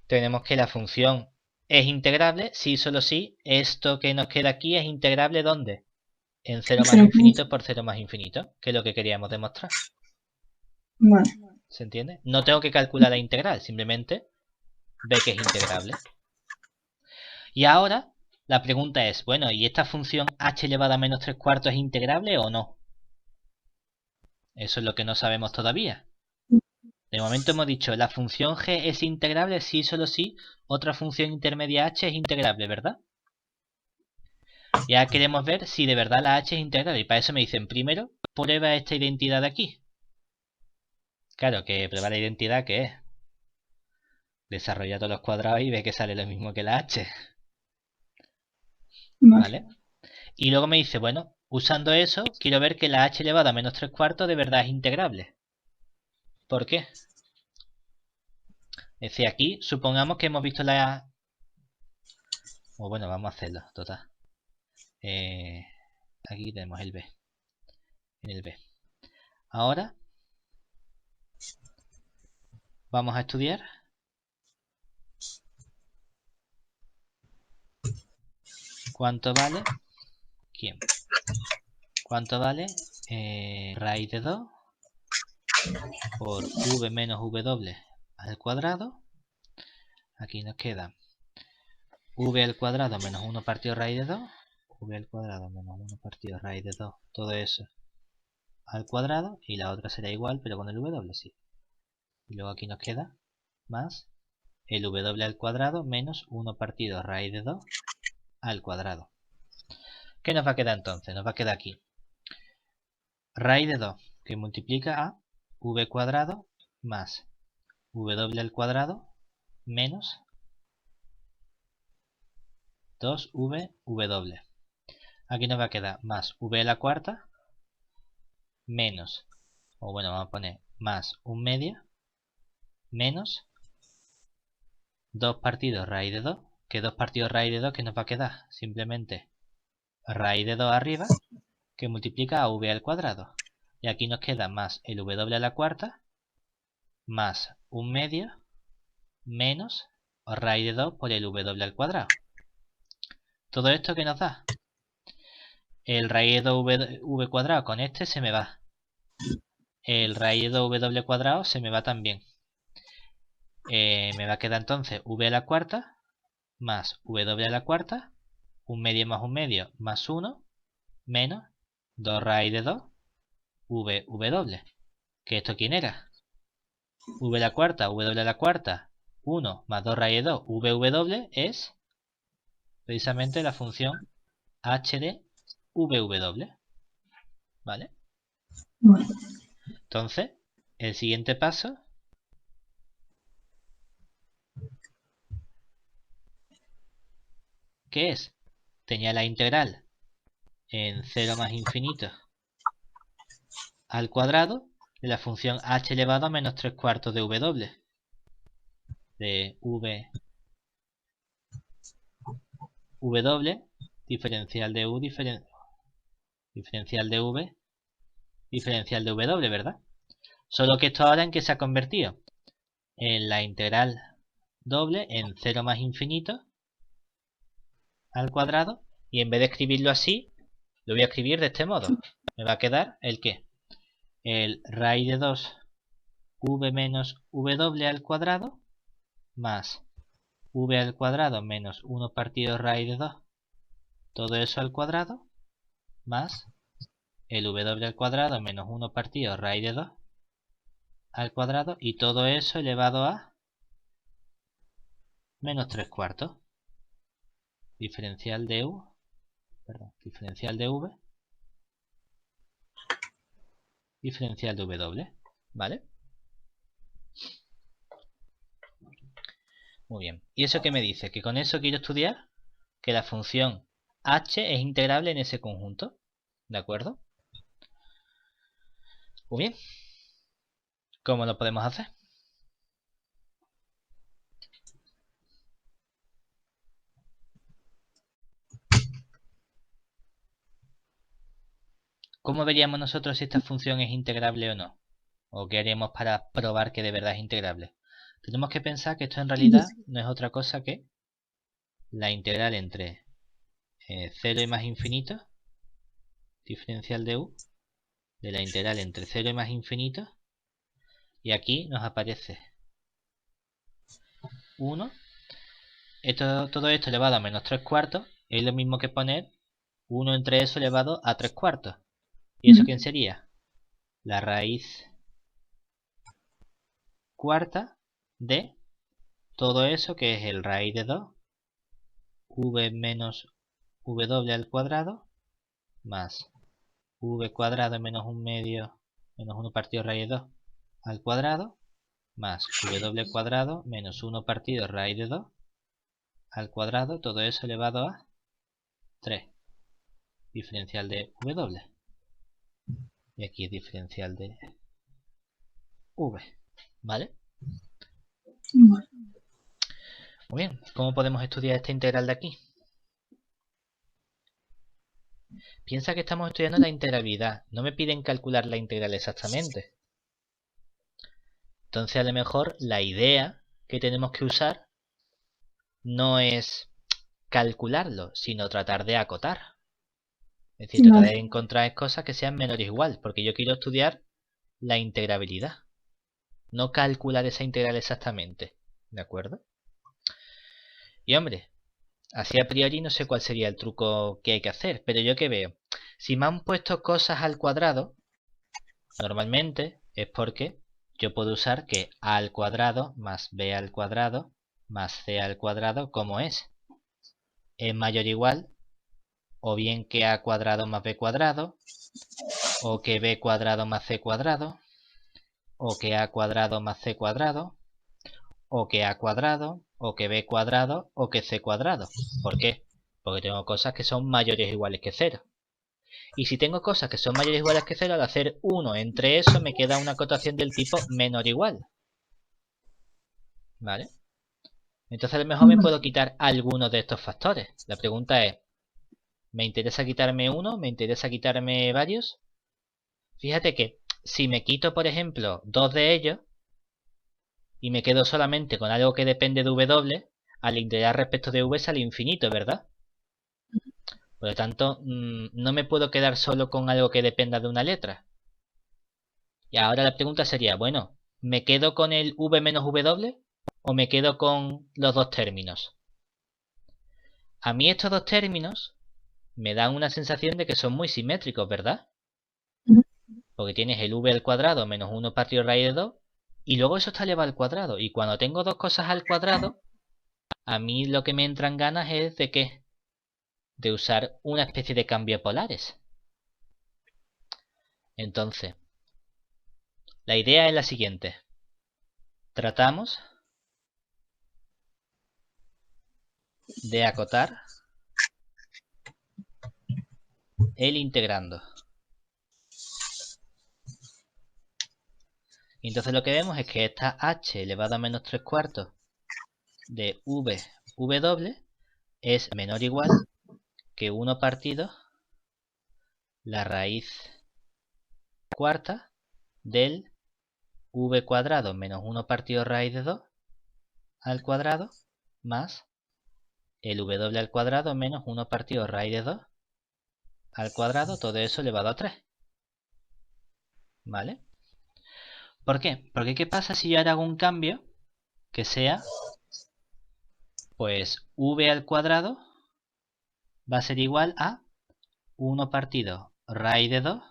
tenemos que la función es integrable si solo si esto que nos queda aquí es integrable ¿dónde? En 0 más infinito por 0 más infinito, que es lo que queríamos demostrar.
Vale.
¿Se entiende? No tengo que calcular la integral, simplemente ve que es integrable. Y ahora la pregunta es, bueno, ¿y esta función h elevada a menos 3 cuartos es integrable o no? Eso es lo que no sabemos todavía. De momento hemos dicho, la función g es integrable si solo si otra función intermedia h es integrable, ¿verdad? Ya queremos ver si de verdad la h es integrable. Y para eso me dicen, primero, prueba esta identidad de aquí. Claro, que prueba la identidad que es desarrolla todos los cuadrados y ve que sale lo mismo que la h. ¿Vale? Y luego me dice, bueno, usando eso, quiero ver que la h elevada a menos 3 cuartos de verdad es integrable. ¿Por qué? Es decir, aquí supongamos que hemos visto la... O bueno, vamos a hacerlo, total. Aquí tenemos el b. En el b. Ahora vamos a estudiar cuánto vale... ¿Quién? ¿Cuánto vale raíz de 2 por v menos w al cuadrado? Aquí nos queda v al cuadrado menos 1 partido raíz de 2, v al cuadrado menos 1 partido raíz de 2, todo eso al cuadrado, y la otra será igual pero con el w, sí. Y luego aquí nos queda más el w al cuadrado menos 1 partido raíz de 2 al cuadrado. ¿Qué nos va a quedar entonces? Nos va a quedar aquí raíz de 2 que multiplica a v cuadrado más w al cuadrado menos 2vw. Aquí nos va a quedar más v a la cuarta menos, o bueno, vamos a poner más 1/2 menos 2 partidos raíz de 2. Que 2 partidos raíz de 2 que nos va a quedar simplemente raíz de 2 arriba que multiplica a v al cuadrado. Y aquí nos queda más el w a la cuarta más 1/2 menos raíz de 2 por el w al cuadrado. Todo esto que nos da el raíz de 2v cuadrado con este se me va. El raíz de 2w cuadrado se me va también. Me va a quedar entonces v a la cuarta más w a la cuarta, 1/2 más 1/2 más 1 menos 2 raíz de 2 vw. ¿Que esto quién era? V a la cuarta, w a la cuarta, 1 más 2 raíz de 2 vw es precisamente la función h de vw. ¿Vale?
Vale.
Entonces, el siguiente paso ¿qué es? Tenía la integral en 0 más infinito al cuadrado de la función h elevado a menos 3/4 de w. De w diferencial de u diferencial de v diferencial de w, ¿verdad? Solo que esto ahora en que se ha convertido en la integral doble en 0 más infinito al cuadrado, y en vez de escribirlo así lo voy a escribir de este modo. Me va a quedar el ¿qué? El raíz de 2 v menos w al cuadrado más v al cuadrado menos 1 partido raíz de 2, todo eso al cuadrado, más el w al cuadrado menos 1 partido raíz de 2 al cuadrado, y todo eso elevado a menos 3/4. Diferencial de u, perdón, diferencial de v, diferencial de w, ¿vale? Muy bien. ¿Y eso qué me dice? Que con eso quiero estudiar que la función h es integrable en ese conjunto. ¿De acuerdo? Muy bien. ¿Cómo lo podemos hacer? ¿Cómo veríamos nosotros si esta función es integrable o no? ¿O qué haríamos para probar que de verdad es integrable? Tenemos que pensar que esto en realidad no es otra cosa que la integral entre 0 y más infinito, diferencial de u, de la integral entre 0 y más infinito, y aquí nos aparece 1. Todo esto elevado a menos 3/4 es lo mismo que poner 1 entre eso elevado a 3/4. ¿Y eso quién sería? La raíz cuarta de todo eso, que es el raíz de 2 v menos w al cuadrado más v cuadrado menos 1/2 menos 1 partido raíz de 2 al cuadrado más w cuadrado menos 1 partido raíz de 2 al cuadrado, todo eso elevado a 3. Diferencial de w. Y aquí es diferencial de v. ¿Vale?
Vale.
Muy bien. ¿Cómo podemos estudiar esta integral de aquí? Piensa que estamos estudiando la integrabilidad. No me piden calcular la integral exactamente. Entonces a lo mejor la idea que tenemos que usar no es calcularlo, sino tratar de acotar. Es decir, tratar de encontrar cosas que sean menores igual, porque yo quiero estudiar la integrabilidad, no calcular esa integral exactamente. ¿De acuerdo? Y hombre, así a priori no sé cuál sería el truco que hay que hacer, pero yo que veo, si me han puesto cosas al cuadrado, normalmente es porque yo puedo usar que a al cuadrado más b al cuadrado más c al cuadrado, como es mayor o igual, o bien que a cuadrado más b cuadrado, o que b cuadrado más c cuadrado, o que a cuadrado más c cuadrado, o que a cuadrado, o que b cuadrado, o que c cuadrado. ¿Por qué? Porque tengo cosas que son mayores o iguales que 0. Y si tengo cosas que son mayores o iguales que 0, al hacer 1 entre eso me queda una acotación del tipo menor o igual. ¿Vale? Entonces a lo mejor me puedo quitar alguno de estos factores. La pregunta es, ¿me interesa quitarme uno? ¿Me interesa quitarme varios? Fíjate que si me quito, por ejemplo, dos de ellos y me quedo solamente con algo que depende de w, al integrar respecto de v sale infinito, ¿verdad? Por lo tanto, no me puedo quedar solo con algo que dependa de una letra. Y ahora la pregunta sería, bueno, ¿me quedo con el v menos w o me quedo con los dos términos? A mí estos dos términos me dan una sensación de que son muy simétricos, ¿verdad? Porque tienes el v al cuadrado menos 1 partido raíz de 2 y luego eso está elevado al cuadrado. Y cuando tengo dos cosas al cuadrado, a mí lo que me entran ganas es de ¿qué? De usar una especie de cambio polares. Entonces, la idea es la siguiente. Tratamos de acotar el integrando. Y entonces lo que vemos es que esta h elevado a menos 3 cuartos de v es menor o igual que 1 partido la raíz cuarta del v cuadrado menos 1 partido raíz de 2 al cuadrado más el w al cuadrado menos 1 partido raíz de 2 al cuadrado, todo eso elevado a 3. ¿Vale? ¿Por qué? Porque ¿qué pasa si yo ahora hago un cambio que sea, pues, v al cuadrado va a ser igual a 1 partido raíz de 2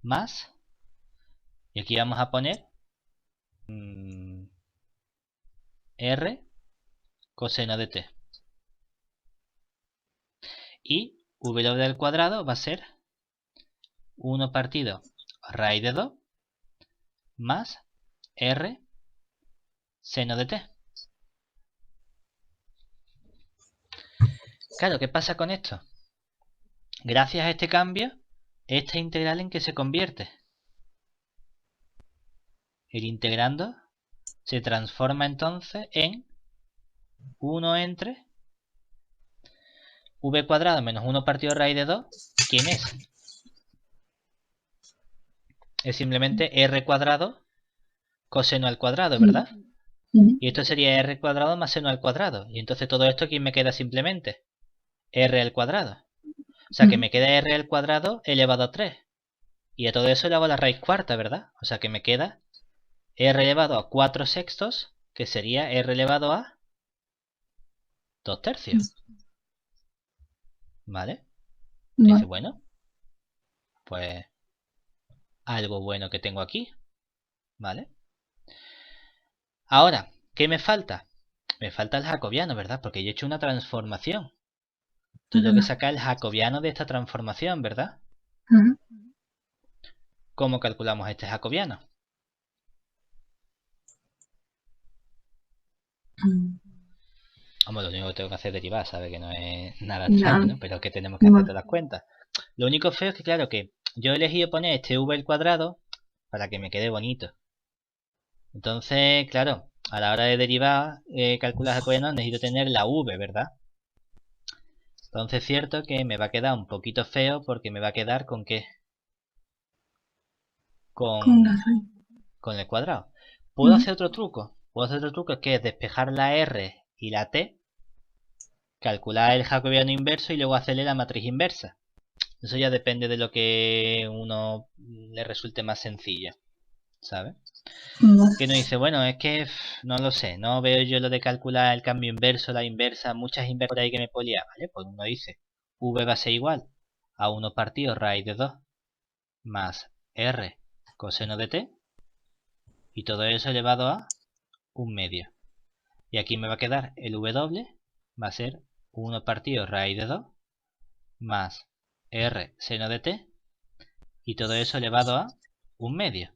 más, y aquí vamos a poner r coseno de t. Y w al cuadrado va a ser 1 partido raíz de 2 más r seno de t. Claro, ¿qué pasa con esto? Gracias a este cambio, esta integral ¿en qué se convierte? El integrando se transforma entonces en 1 entre v cuadrado menos 1 partido raíz de 2. ¿Quién es? Es simplemente r cuadrado coseno al cuadrado, ¿verdad? Y esto sería r cuadrado más seno al cuadrado. Y entonces todo esto, ¿quién me queda simplemente? R al cuadrado. O sea que me queda r al cuadrado elevado a 3. Y a todo eso le hago la raíz cuarta, ¿verdad? O sea que me queda r elevado a 4 sextos, que sería r elevado a 2 tercios. ¿Vale? Dice, bueno, pues algo bueno que tengo aquí. ¿Vale? Ahora, ¿qué me falta? Me falta el jacobiano, ¿verdad? Porque yo he hecho una transformación. Yo tengo que sacar el jacobiano de esta transformación, ¿verdad? ¿Cómo calculamos este jacobiano? Vamos, lo único que tengo que hacer es derivar, ¿sabes? Que no es nada extraño, ¿no? Pero que tenemos que hacer todas las cuentas. Lo único feo es que, claro, que yo he elegido poner este v al cuadrado para que me quede bonito. Entonces, claro, a la hora de derivar, calcular jacobiano, necesito tener la v, ¿verdad? Entonces es cierto que me va a quedar un poquito feo porque me va a quedar con ¿qué? Con el cuadrado. ¿Puedo hacer otro truco? Puedo hacer otro truco que es despejar la r y la t, calcular el jacobiano inverso y luego hacerle la matriz inversa. Eso ya depende de lo que uno le resulte más sencillo, ¿sabes? Que nos dice, bueno, es que no lo sé, no veo yo lo de calcular el cambio inverso, la inversa, muchas inversas por ahí que me polía, ¿vale? Pues uno dice, v va a ser igual a 1 partido raíz de 2 más r coseno de t, y todo eso elevado a 1 medio. Y aquí me va a quedar el w, va a ser 1 partido raíz de 2 más r seno de t, y todo eso elevado a 1 medio.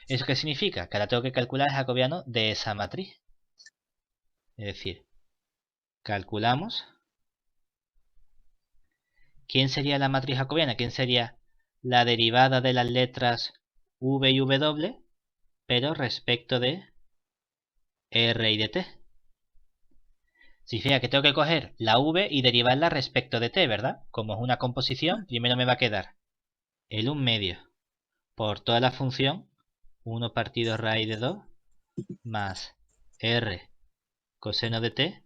¿Eso qué significa? Que ahora tengo que calcular el jacobiano de esa matriz. Es decir, calculamos quién sería la matriz jacobiana, quién sería la derivada de las letras v y w, pero respecto de r y de t. Significa que tengo que coger la v y derivarla respecto de t, ¿verdad? Como es una composición, primero me va a quedar el 1 medio por toda la función 1 partido raíz de 2 más r coseno de t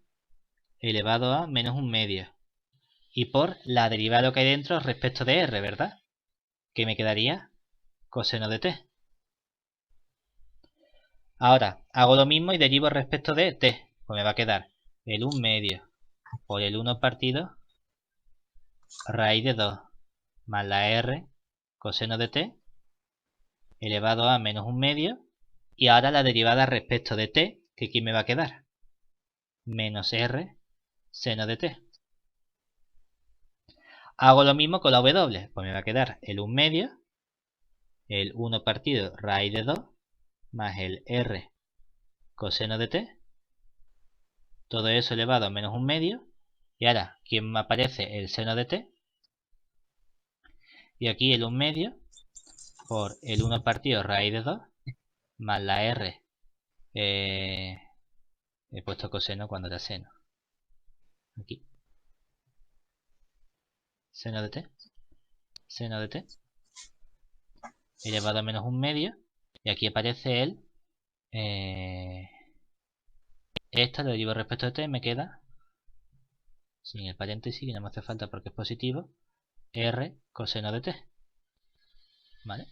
elevado a menos 1 medio. Y por la derivada que hay dentro respecto de r, ¿verdad? Que me quedaría coseno de t. Ahora, hago lo mismo y derivo respecto de t. Pues me va a quedar el 1 medio por el 1 partido raíz de 2 más la r coseno de t elevado a menos 1 medio. Y ahora la derivada respecto de t, que aquí me va a quedar menos r seno de t. Hago lo mismo con la w, pues me va a quedar el 1 medio, el 1 partido raíz de 2 más el r coseno de t, todo eso elevado a menos 1 medio. Y ahora, aquí me aparece el seno de t, y aquí el 1 medio por el 1 partido raíz de 2 más la r, he puesto coseno cuando era seno, aquí, seno de t, elevado a menos 1 medio, y aquí aparece el, esta lo derivo respecto de t, me queda, sin el paréntesis, que no me hace falta porque es positivo, r coseno de t, ¿vale?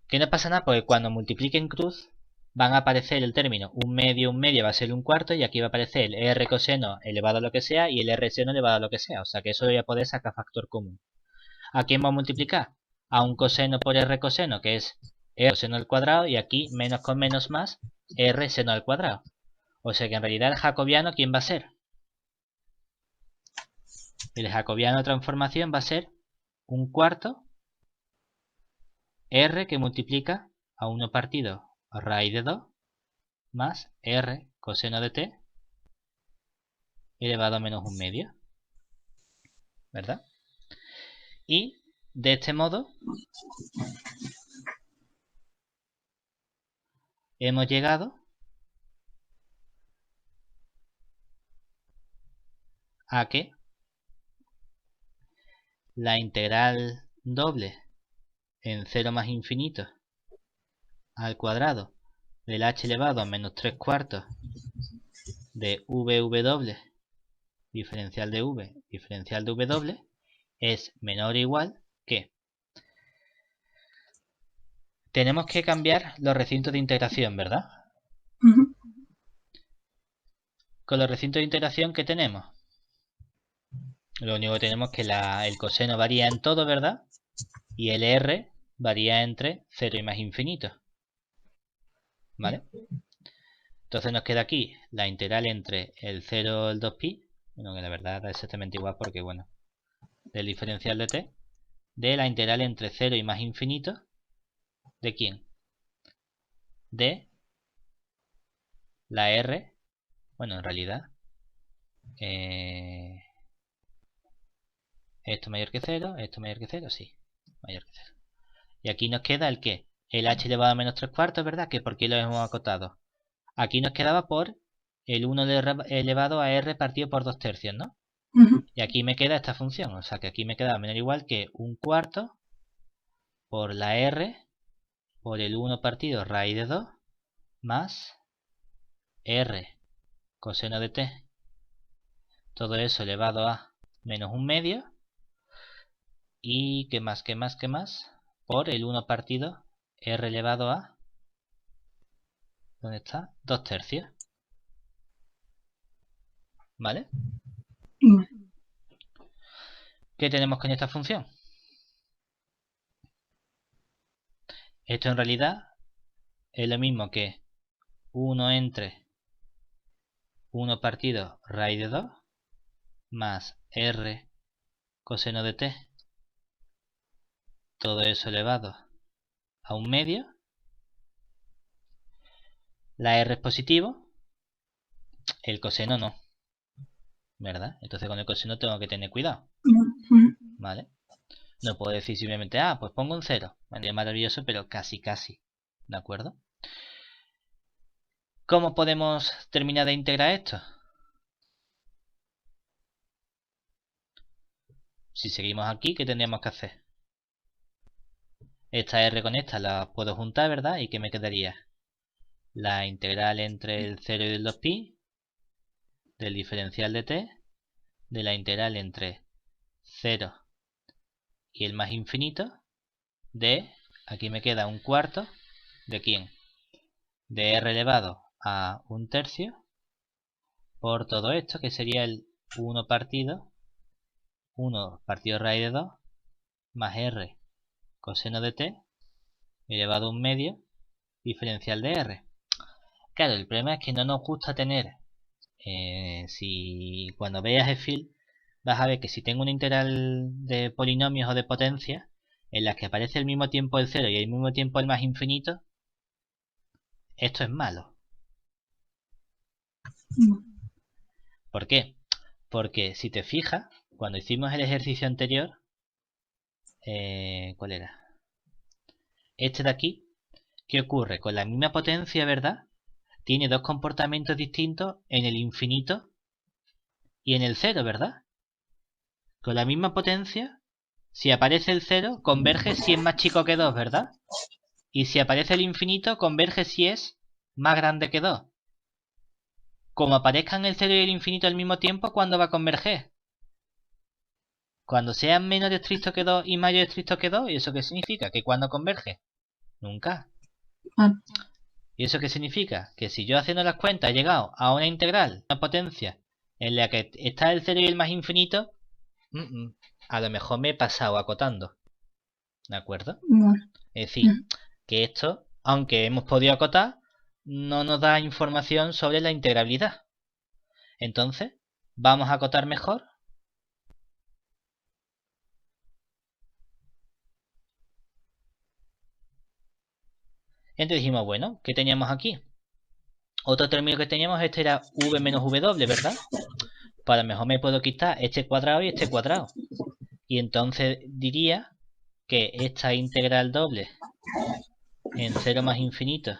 ¿Qué no pasa nada? Porque cuando multiplique en cruz van a aparecer el término 1 medio va a ser 1/4, y aquí va a aparecer el r coseno elevado a lo que sea y el r seno elevado a lo que sea. O sea que eso voy a poder sacar factor común. ¿A quién vamos a multiplicar? A un coseno por r coseno, que es r coseno al cuadrado, y aquí menos con menos más r seno al cuadrado. O sea que en realidad el jacobiano, ¿quién va a ser? El jacobiano de transformación va a ser 1/4 r que multiplica a 1 partido raíz de 2 más r coseno de t elevado a menos 1 medio, ¿verdad? Y de este modo hemos llegado a que la integral doble en 0 más infinito al cuadrado del h elevado a menos 3/4 de vw diferencial de v diferencial de w es menor o igual que, tenemos que cambiar los recintos de integración, ¿verdad? Con los recintos de integración que tenemos, lo único que tenemos es que el coseno varía en todo, ¿verdad? Y el r varía entre 0 y más infinito, ¿vale? Entonces nos queda aquí la integral entre el 0 y el 2pi, bueno, que la verdad da exactamente igual porque, bueno, del diferencial de t, de la integral entre 0 y más infinito, ¿de quién? De la r, bueno, en realidad, esto mayor que 0, esto mayor que 0, sí, mayor que 0. Y aquí nos queda el qué, el h elevado a menos 3/4, ¿verdad? Que por qué lo hemos acotado. Aquí nos quedaba por el 1 elevado a r partido por 2/3, ¿no? Y aquí me queda esta función, o sea que aquí me queda menor o igual que 1/4 por la r por el 1 partido raíz de 2 más r coseno de t, todo eso elevado a menos 1 medio, y ¿qué más? Por el 1 partido r elevado a, ¿dónde está? 2/3, ¿vale? ¿Qué tenemos con esta función? Esto en realidad es lo mismo que 1 entre 1 partido raíz de 2 más r coseno de t, todo eso elevado a 1/2. La R es positivo, el coseno no, ¿verdad? Entonces con el coseno tengo que tener cuidado, ¿vale? No puedo decir simplemente, pues pongo un 0. Sería maravilloso, pero casi, ¿de acuerdo? ¿Cómo podemos terminar de integrar esto? Si seguimos aquí, ¿qué tendríamos que hacer? Esta R con esta la puedo juntar, ¿verdad? ¿Y qué me quedaría? La integral entre el 0 y el 2pi del diferencial de t, de la integral entre 0 y el más infinito de, aquí me queda un cuarto, ¿de quién? De r elevado a 1/3 por todo esto, que sería el 1 partido raíz de 2 más r coseno de t elevado a 1/2 diferencial de r. Claro, el problema es que no nos gusta tener, si cuando veas EFIL vas a ver que si tengo una integral de polinomios o de potencias en las que aparece al mismo tiempo el 0 y al mismo tiempo el más infinito, esto es malo. ¿Por qué? Porque si te fijas, cuando hicimos el ejercicio anterior, ¿cuál era? Este de aquí, ¿qué ocurre? Con la misma potencia, ¿verdad? Tiene dos comportamientos distintos en el infinito y en el 0, ¿verdad? Con la misma potencia, si aparece el 0, converge si es más chico que 2, ¿verdad? Y si aparece el infinito, converge si es más grande que 2. Como aparezcan el 0 y el infinito al mismo tiempo, ¿cuándo va a converger? Cuando sean menos estrictos que 2 y mayor estrictos que 2. ¿Y eso qué significa? ¿Que cuando converge? Nunca. ¿Y eso qué significa? Que si yo haciendo las cuentas he llegado a una integral, una potencia, en la que está el 0 y el más infinito, a lo mejor me he pasado acotando. ¿De acuerdo? Es decir, que esto, aunque hemos podido acotar, no nos da información sobre la integrabilidad. Entonces, vamos a acotar mejor. Entonces dijimos, bueno, ¿qué teníamos aquí? Otro término que teníamos, este era v menos w, ¿verdad? Pues a lo mejor me puedo quitar este cuadrado y este cuadrado. Y entonces diría que esta integral doble en 0 más infinito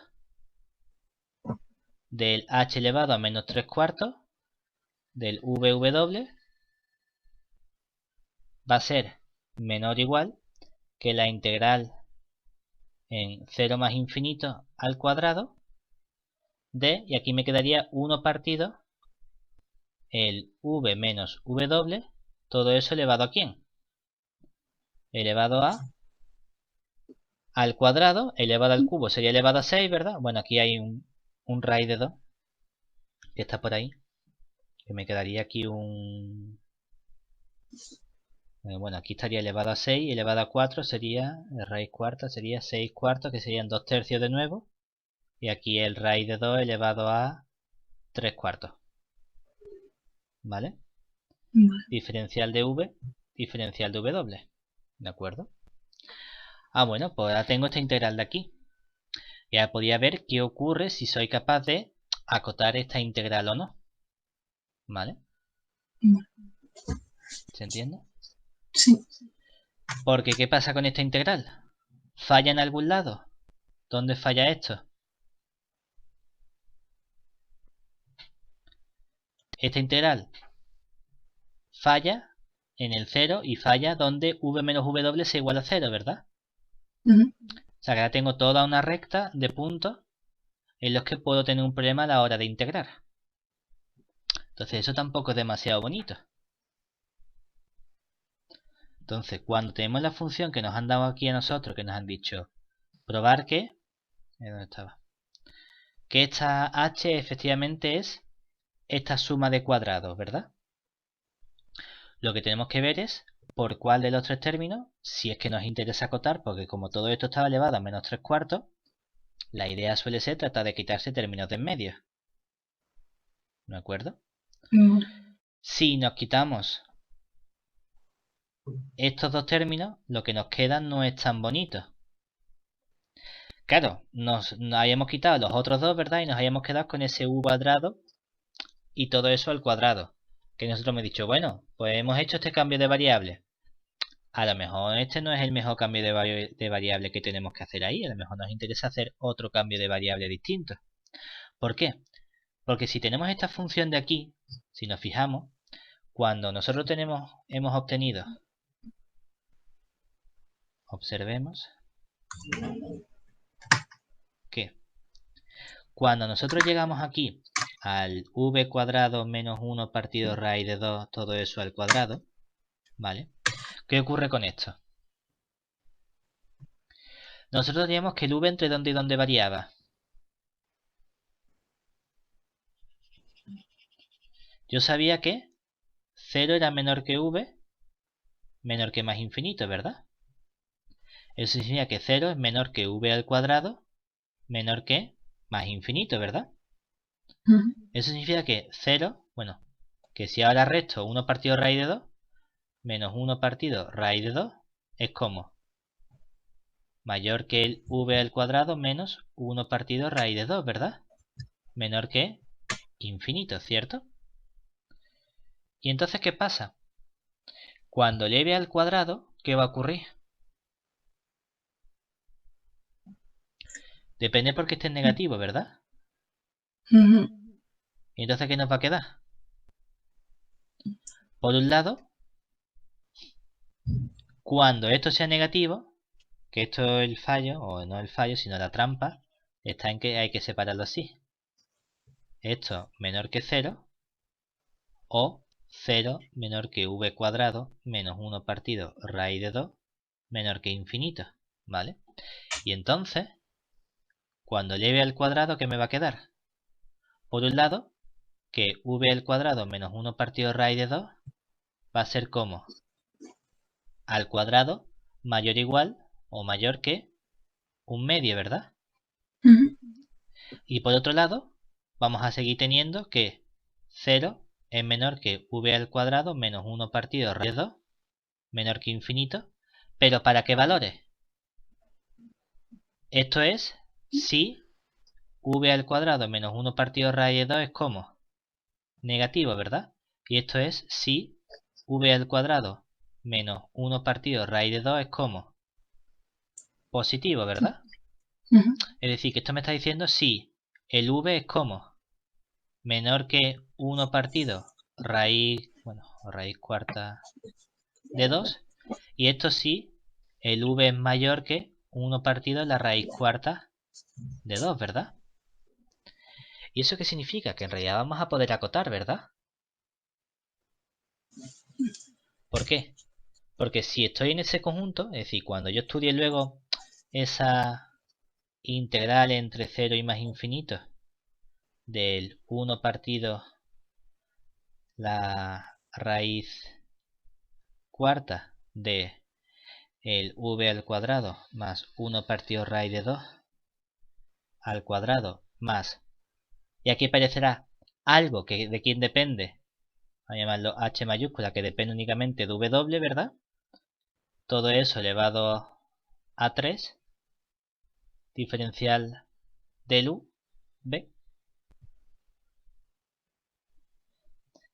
del h elevado a menos 3/4 del vw va a ser menor o igual que la integral en 0 más infinito al cuadrado de, y aquí me quedaría 1 partido el v menos w, todo eso elevado a ¿quién? Elevado a al cuadrado, elevado al cubo sería elevado a 6, ¿verdad? Bueno, aquí hay un raíz de 2 que está por ahí, que me quedaría aquí un... bueno, aquí estaría elevado a 6, elevado a 4 sería, raíz cuarta sería 6 cuartos, que serían 2/3 de nuevo. Y aquí el raíz de 2 elevado a 3/4. ¿Vale? Diferencial de v, diferencial de w. ¿De acuerdo? Bueno, pues ahora tengo esta integral de aquí. Ya podía ver qué ocurre si soy capaz de acotar esta integral o no. ¿Vale? ¿Se entiende?
Sí.
Porque, ¿qué pasa con esta integral? ¿Falla en algún lado? ¿Dónde falla esto? Esta integral falla en el 0 y falla donde v menos w sea igual a 0, ¿verdad? O sea que ahora tengo toda una recta de puntos en los que puedo tener un problema a la hora de integrar. Entonces eso tampoco es demasiado bonito. Entonces cuando tenemos la función que nos han dado aquí a nosotros, que nos han dicho probar que... ¿dónde estaba? Que esta h efectivamente es esta suma de cuadrados, ¿verdad? Lo que tenemos que ver es por cuál de los tres términos, si es que nos interesa acotar, porque como todo esto estaba elevado a menos 3/4, la idea suele ser tratar de quitarse términos de en medio. ¿De acuerdo? Si nos quitamos estos dos términos, lo que nos queda no es tan bonito. Claro, nos habíamos quitado los otros dos, ¿verdad? Y nos habíamos quedado con ese u cuadrado y todo eso al cuadrado. Que nosotros hemos dicho, bueno, pues hemos hecho este cambio de variable. A lo mejor este no es el mejor cambio de variable que tenemos que hacer ahí. A lo mejor nos interesa hacer otro cambio de variable distinto. ¿Por qué? Porque si tenemos esta función de aquí, si nos fijamos, cuando nosotros hemos obtenido, observemos, que cuando nosotros llegamos aquí al v cuadrado menos 1 partido raíz de 2, todo eso al cuadrado, ¿vale? ¿Qué ocurre con esto? Nosotros teníamos que el v entre dónde y dónde variaba. Yo sabía que 0 era menor que v, menor que más infinito, ¿verdad? Eso significa que 0 es menor que v al cuadrado, menor que más infinito, ¿verdad? Eso significa que 0, bueno, que si ahora resto 1 partido raíz de 2, menos 1 partido raíz de 2, es como mayor que el v al cuadrado menos 1 partido raíz de 2, ¿verdad? Menor que infinito, ¿cierto? ¿Y entonces qué pasa? Cuando eleve al cuadrado, ¿qué va a ocurrir? Depende porque esté en negativo, ¿verdad? ¿Y entonces qué nos va a quedar? Por un lado, cuando esto sea negativo, que esto es el fallo, o no el fallo, sino la trampa, está en que hay que separarlo así. Esto menor que 0, o 0 menor que v cuadrado menos 1 partido raíz de 2 menor que infinito, ¿vale? Y entonces, cuando eleve al cuadrado, ¿qué me va a quedar? Por un lado, que v al cuadrado menos 1 partido raíz de 2 va a ser como al cuadrado mayor o igual o mayor que un medio, ¿verdad? Y por otro lado, vamos a seguir teniendo que 0 es menor que v al cuadrado menos 1 partido raíz de 2 menor que infinito. ¿Pero para qué valores? Esto es si v al cuadrado menos 1 partido raíz de 2 es como negativo, ¿verdad? Y esto es si v al cuadrado menos 1 partido raíz de 2 es como positivo, ¿verdad? Es decir, que esto me está diciendo si el v es como menor que 1 partido raíz, bueno, raíz cuarta de 2. Y esto sí, el v es mayor que 1 partido la raíz cuarta de 2, ¿verdad? ¿Y eso qué significa? Que en realidad vamos a poder acotar, ¿verdad? ¿Por qué? Porque si estoy en ese conjunto, es decir, cuando yo estudie luego esa integral entre 0 y más infinito del 1 partido la raíz cuarta de el v al cuadrado más 1 partido raíz de 2 al cuadrado más, y aquí aparecerá algo que de quién depende, vamos a llamarlo h mayúscula, que depende únicamente de w, ¿verdad? Todo eso elevado a 3, diferencial del u, b.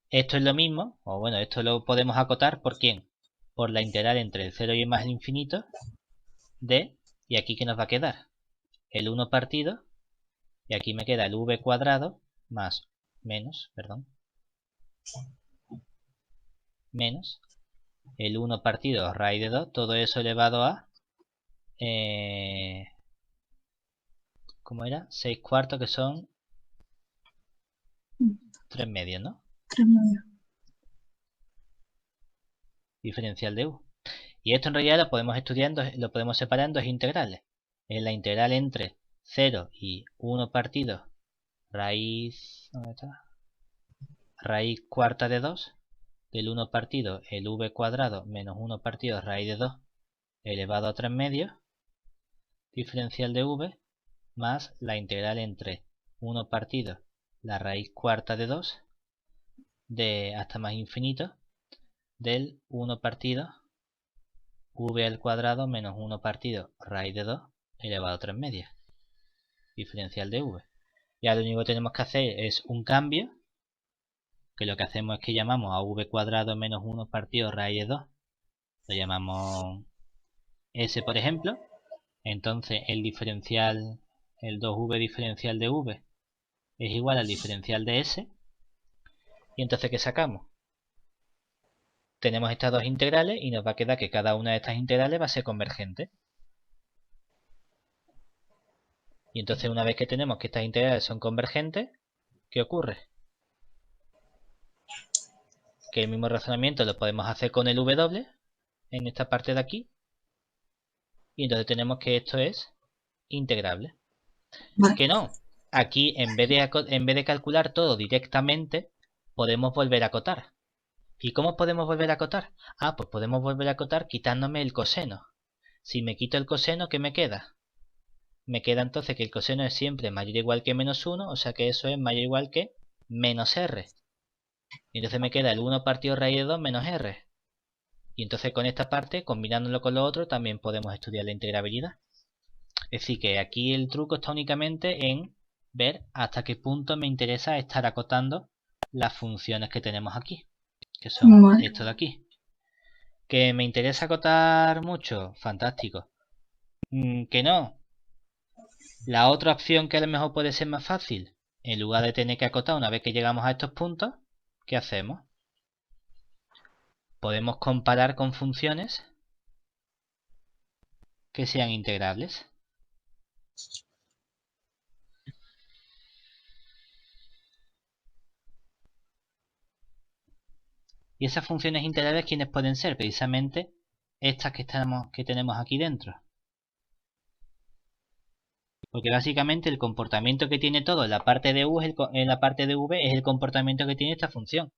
Esto es lo mismo, o bueno, esto lo podemos acotar por quién, por la integral entre el 0 y más el infinito de, y aquí ¿qué nos va a quedar? El 1 partido, y aquí me queda el v cuadrado más, menos el 1 partido raíz de 2, todo eso elevado a, ¿cómo era? 6 cuartos, que son 3 medios, ¿no?
3 medios.
Diferencial de u. Y esto en realidad lo podemos estudiar, lo podemos separar en dos integrales. En la integral entre 0 y 1 partido raíz, ¿dónde está? Raíz cuarta de 2 del 1 partido el v cuadrado menos 1 partido raíz de 2 elevado a 3 medios, diferencial de v, más la integral entre 1 partido la raíz cuarta de 2 de hasta más infinito del 1 partido v al cuadrado menos 1 partido raíz de 2 elevado a 3 medios. diferencial de v. Ya lo único que tenemos que hacer es un cambio, que lo que hacemos es que llamamos a v cuadrado menos 1 partido raíz de 2. Lo llamamos s, por ejemplo. Entonces el diferencial, el 2v diferencial de v es igual al diferencial de s. Y entonces, ¿qué sacamos? Tenemos estas dos integrales y nos va a quedar que cada una de estas integrales va a ser convergente. Y entonces, una vez que tenemos que estas integrales son convergentes, ¿qué ocurre? Que el mismo razonamiento lo podemos hacer con el w en esta parte de aquí. Y entonces tenemos que esto es integrable.
Vale.
Que no, aquí en vez de calcular todo directamente, podemos volver a acotar. ¿Y cómo podemos volver a acotar? Ah, pues podemos volver a acotar quitándome el coseno. Si me quito el coseno, ¿qué me queda? Me queda entonces que el coseno es siempre mayor o igual que menos 1, o sea que eso es mayor o igual que menos r. Y entonces me queda el 1 partido raíz de 2 menos r. Y entonces con esta parte, combinándolo con lo otro, también podemos estudiar la integrabilidad. Es decir, que aquí el truco está únicamente en ver hasta qué punto me interesa estar acotando las funciones que tenemos aquí, que son
Vale.
esto de aquí. ¿Que me interesa acotar mucho? Fantástico. ¿Que no? La otra opción que a lo mejor puede ser más fácil, en lugar de tener que acotar una vez que llegamos a estos puntos, ¿qué hacemos? Podemos comparar con funciones que sean integrables. Y esas funciones integrales, ¿quiénes pueden ser? Precisamente estas que tenemos aquí dentro. Porque básicamente el comportamiento que tiene todo en la parte de u en la parte de v es el comportamiento que tiene esta función.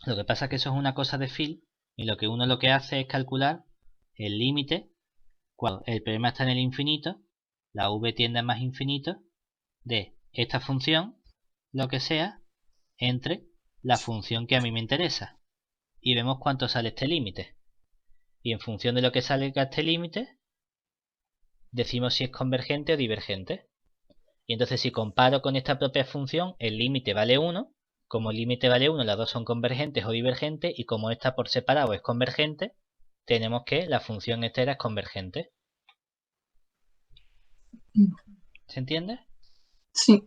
Lo que pasa es que eso es una cosa de fil, y lo que uno lo que hace es calcular el límite cuando el problema está en el infinito, la v tiende a más infinito, de esta función, lo que sea, entre la función que a mí me interesa. Y vemos cuánto sale este límite. Y en función de lo que salga este límite, decimos si es convergente o divergente. Y entonces si comparo con esta propia función, el límite vale 1. Como el límite vale 1, las dos son convergentes o divergentes. Y como esta por separado es convergente, tenemos que la función entera es convergente. ¿Se entiende?
Sí.